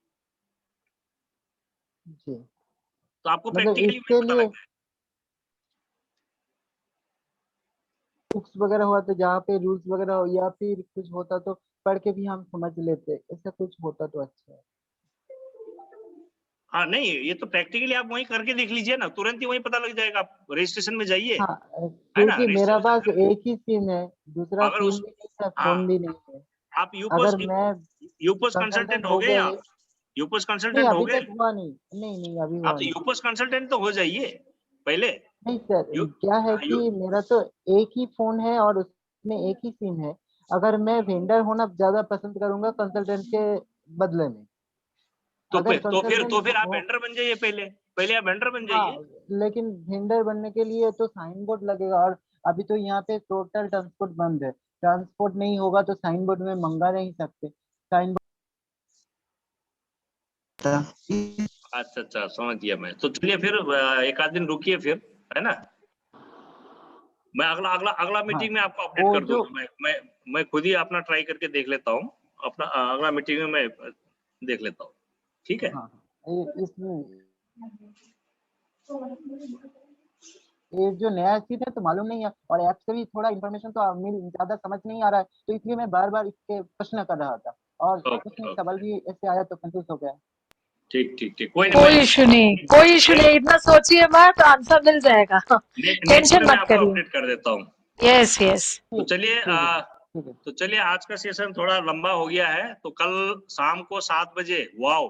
जी। तो आपको मतलब प्रैक्टिकली इसके पता लिए लगता है। बुक्स वगैरह हुआ तो जहाँ पे रूल्स वगैरह हो या फिर कुछ होता तो पढ़ के भी हम समझ लेते, ऐसा कुछ होता तो अच्छा है। हाँ नहीं, ये तो प्रैक्टिकली आप वहीं करके देख लीजिए ना, तुरंत ही वहीं पता लग जाएगा। आप रजिस्ट्रेशन में जाइए, हाँ, है ना, क्योंकि मेरा रजिस्ट्रेशन पास एक ही सिम है, दूसरा अगर सिम उस भी नहीं है, हाँ, फोन भी नहीं है। आप यूपोस अगर मैं कंसल्टेंट कंसल्टेंट हो हो गए गए। आप? यूपोस नहीं, कंसल्टेंट हो अभी गए तक हुआ नहीं, नहीं नहीं अभी आप? हुआ तो नहीं। यूपोस कंसल्टेंट तो हो जाइए पहले। नहीं सर, यू, क्या है यू, कि मेरा तो एक ही फोन है और उसमें एक ही सिम है। अगर मैं वेंडर होना ज्यादा पसंद करूंगा कंसल्टेंट के बदले में। अगर तो कंसल्टेंट फिर आप हो। वेंडर बन जाइए, पहले आप वेंडर बन हाँ, जाइए। लेकिन वेंडर बनने के लिए तो साइन बोर्ड लगेगा और अभी तो यहाँ पे टोटल ट्रांसपोर्ट बंद है। ट्रांसपोर्ट नहीं होगा तो साइन बोर्ड में मंगा नहीं सकते, साइन बोर्ड। अच्छा, समझ गया मैं। तो चलिए फिर एक आध दिन रुकिए फिर, है ना। मैं अगला हाँ, मीटिंग में आपको अपडेट वो कर जो दूंगा। मैं खुद ही अपना ट्राई करके देख लेता हूँ। अपना अगला मीटिंग में मैं देख लेता हूँ, ठीक है। हाँ इसमें ये जो नया चीज है तो मालूम नहीं है और ऐप से भी थोड़ा इन्फॉर्मेशन तो ज्यादा समझ नहीं आ रहा है, तो इसलिए मैं बार बार इसके प्रश्न कर रहा था और कुछ नहीं, सवाल ओके, भी ऐसे आया तो कंफ्यूज हो गया। ठीक, कोई कोई नहीं। इशू नहीं, कोई इशू नहीं, इतना सोचिए मत, आंसर मिल जाएगा। नेक्स्ट टेंशन में मैं मत आपको करिए। अपडेट कर देता हूँ। Yes yes. तो ठीक चलिए ठीक है ठीक है। तो चलिए, आज का सेशन थोड़ा लंबा हो गया है, तो कल शाम को 7 बजे वाओ